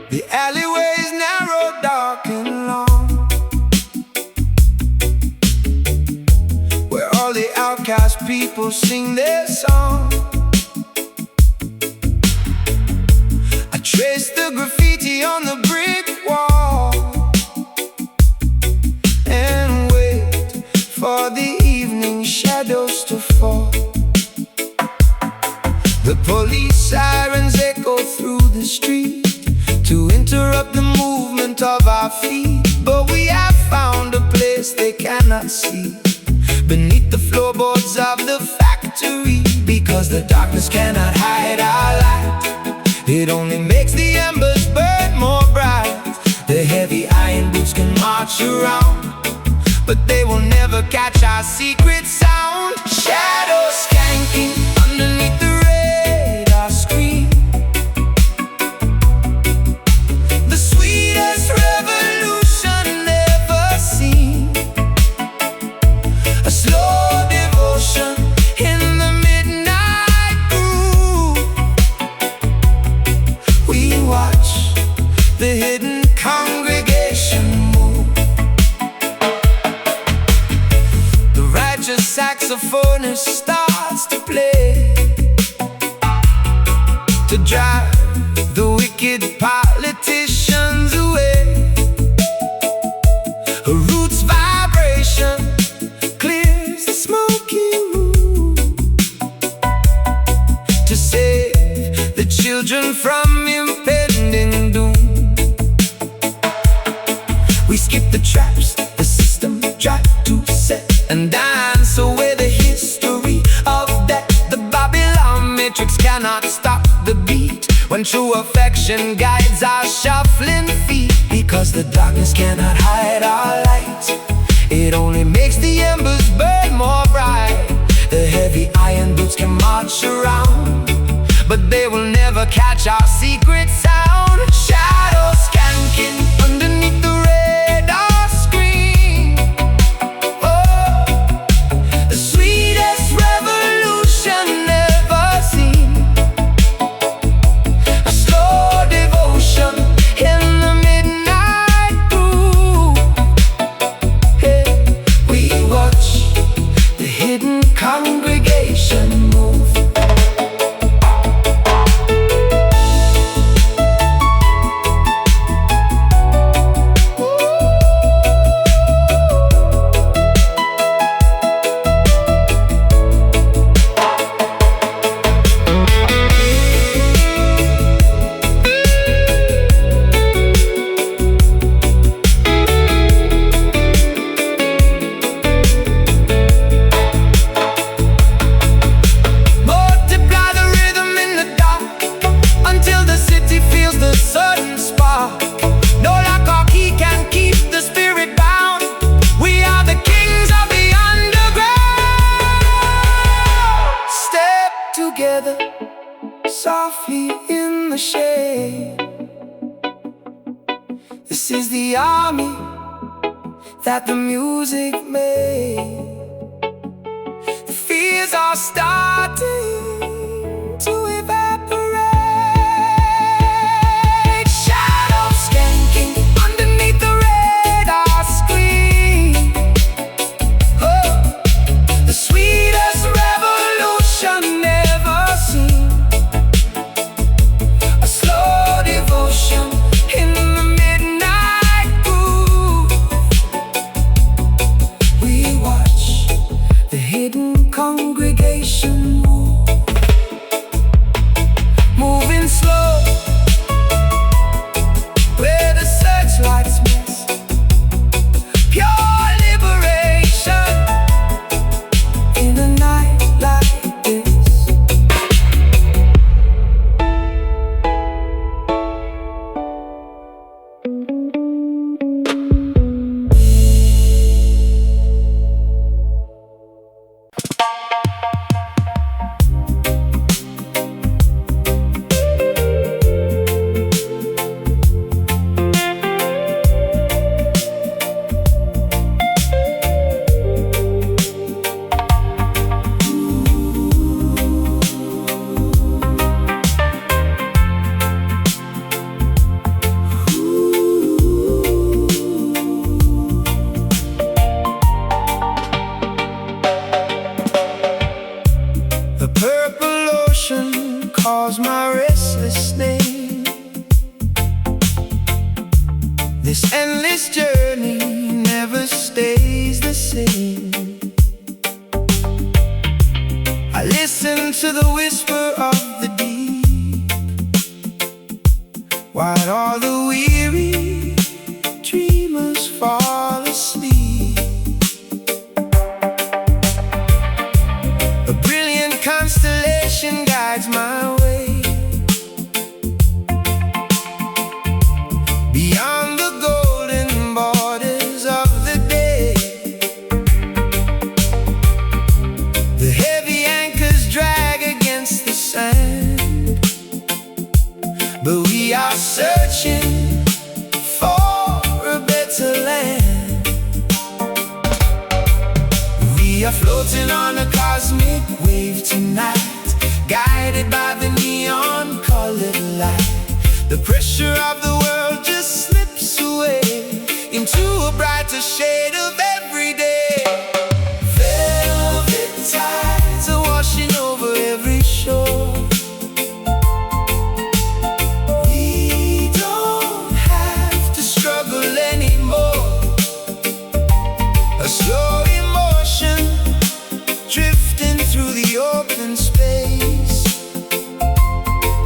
The alleyways narrow, dark and long, where all the outcast people sing their song. I trace the graffiti on the brick wall and wait for for the evening shadows to fall. The police sirens echo through the street to interrupt the movement of our feet. But we have found a place they cannot see, beneath the floorboards of the factory. Because the darkness cannot hide our light, it only makes the embers burn more bright. The heavy iron boots can march around, but they will never catch our secret sound. Shadows skanking underneath the radar screen, the sweetest revolution ever seen. A slow devotion in the midnight groove. We watch the hidden congregation move. The righteous saxophonist starts to play, to drive the wicked politicians away. A roots vibration clears the smoky room, to save the children from impending doom. We skip the traps the system tried to set, and dance away the history of death. The Babylon matrix cannot stop the beat, when true affection guides our shuffling feet. Because the darkness cannot hide our light, it only makes the embers burn more bright. The heavy iron boots can march around, but they will never catch our secret sound. Shadows skanking underneath the radar screen. Oh, the sweetest revolution ever seen. A slow devotion in the midnight groove. Hey, we watch the hidden congregation move. Multiply the rhythm in the dark until the city feels the sudden spark. No lock or key can keep the spirit bound. We are the kings of the underground. Step together softly in the shade. This is the army that the music made. The fears are starting to evaporate. Shadows skanking underneath the radar screen. Oh, the sweetest revolution ever seen. A slow devotion in the midnight groove. We watch the hidden congregation move, moving slow where the searchlights miss. Pure liberation in a night like this. calls my restless name. This endless journey never stays the same. while all the weary dreamers fall asleep. A brilliant constellation guides my way. Beyond the golden borders of the day, the heavy anchors drag against the sand, but we are searching for a better land. We are floating on a cosmic wave tonight, guided by the neon-colored light. The pressure of the world just slips away into a brighter shade of every day. Velvet tides are washing over every shore. We don't have to struggle anymore. A slow emotion drifting through the open space.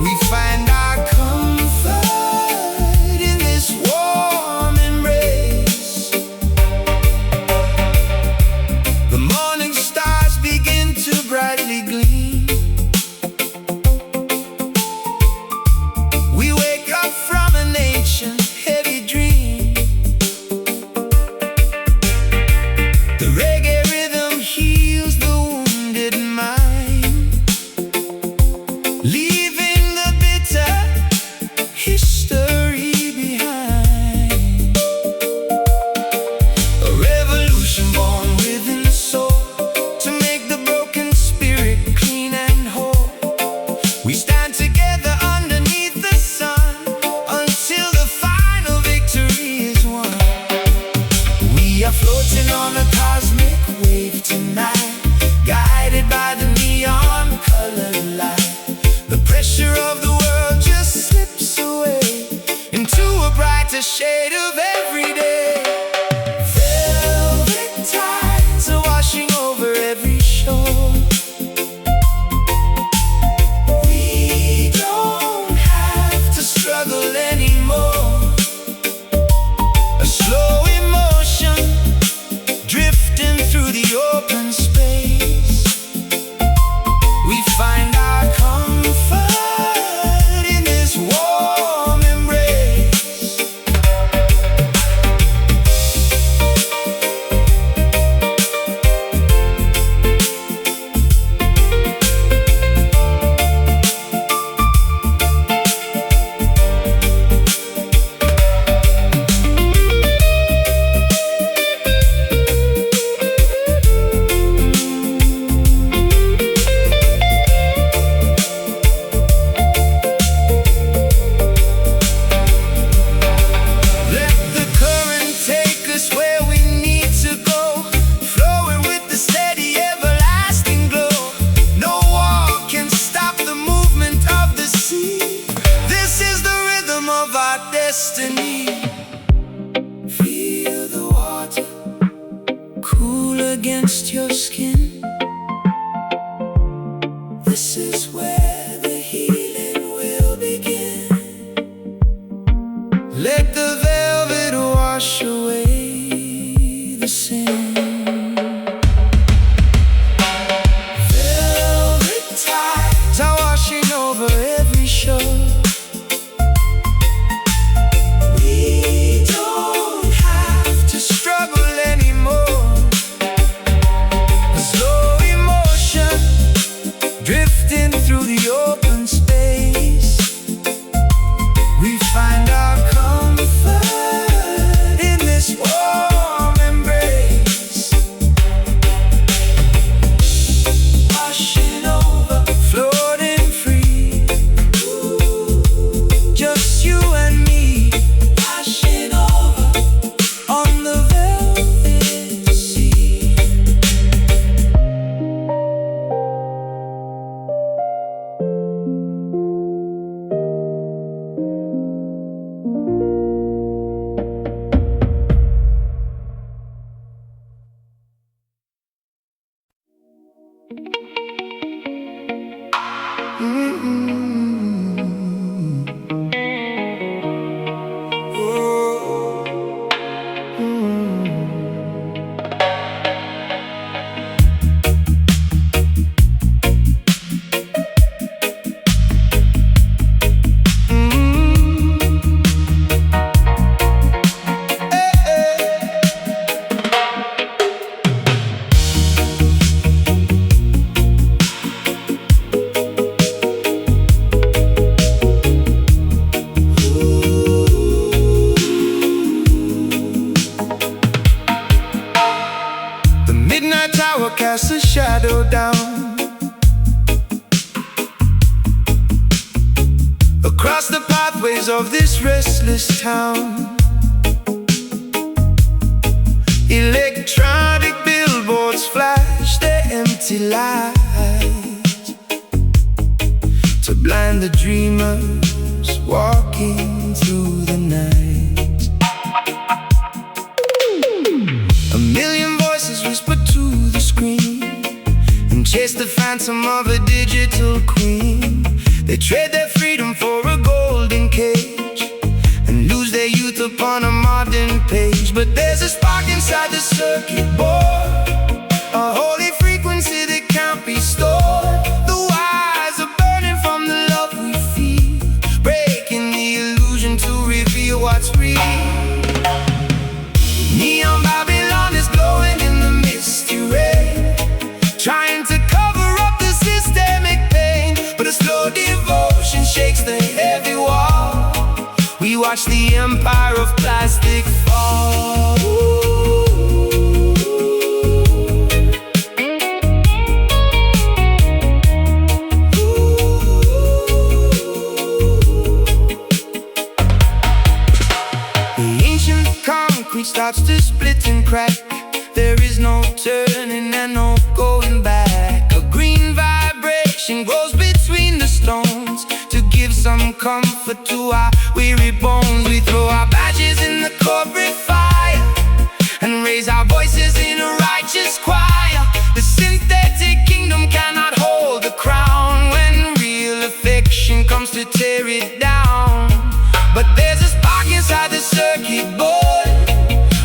We find our comfort in this warm embrace. The morning stars begin to brightly gleam. We wake up from an ancient heavy dream. The reggae rhythm heals the wounded mind, leaving the bitter history behind. A revolution born within the soul, to make the broken spirit clean and whole. We stand together underneath the sun, until the final victory is won. We are floating on a cosmic wave tonight, guided by the neon-colored light. The pressure of the world just slips away into a brighter shade of every day. Velvet tides are washing over every shore. We don't have to struggle anymore. A slow emotion drifting through the open space. We find our comfort in this warm embrace. Let the current take us where we need to go, flowing with the steady, everlasting glow. No wall can stop the movement of the sea. This is the rhythm of our destiny. Feel the water cool against your skin. This is where the healing will begin. Let the velvet wash away the sin. Velvet tides are washing over every shore. We don't have to struggle anymore. A slow emotion drifting through casts a shadow down across the pathways of this restless town. Electronic billboards flash their empty lights to blind the dreamers walking through the night. A million voices whisper to the screen and chase the phantom of a digital queen. They trade their freedom for a golden cage and lose their youth upon a modern page. But there's a spark inside the circuit board, a holy frequency that can't be stored. The wires are burning from the love we feel, breaking the illusion to reveal what's real. Neon Babylon is glowing in the misty rain, trying to cover up the systemic pain. But a slow devotion shakes the heavy wall. We watch the empire of plastic fall. The ancient concrete starts to split and crack. There is no turning and no going back. A green vibration grows between the stones to give some comfort to our weary bones. We throw our badges in the corporate fire and raise our voices in a righteous choir. The synthetic kingdom cannot hold the crown when real affection comes to tear it down. But there's a spark inside the circuit board,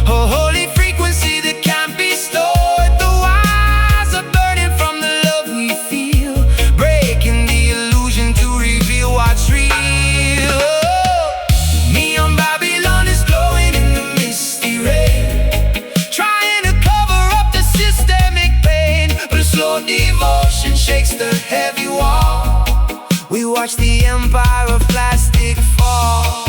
a holy frequency that can't be stored. The wires are burning from the love we feel, breaking the illusion to reveal what's real. Neon Babylon is glowing in the misty rain, trying to cover up the systemic pain. But a slow devotion shakes the heavy wall. We watch the empire of plastic fall.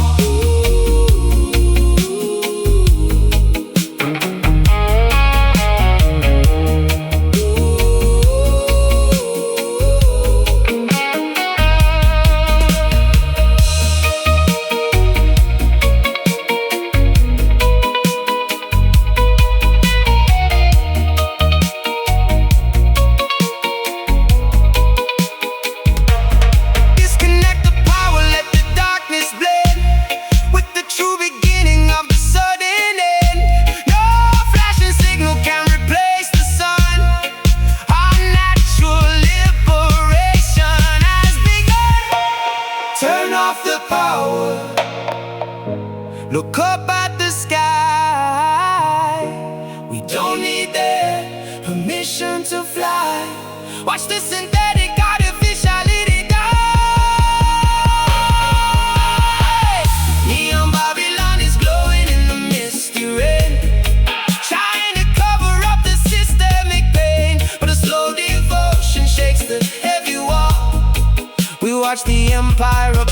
Look up at the sky. We don't need their permission to fly. Watch the synthetic artificiality die. Neon Babylon is glowing in the misty rain, trying to cover up the systemic pain. But a slow devotion shakes the heavy wall. We watch the empire of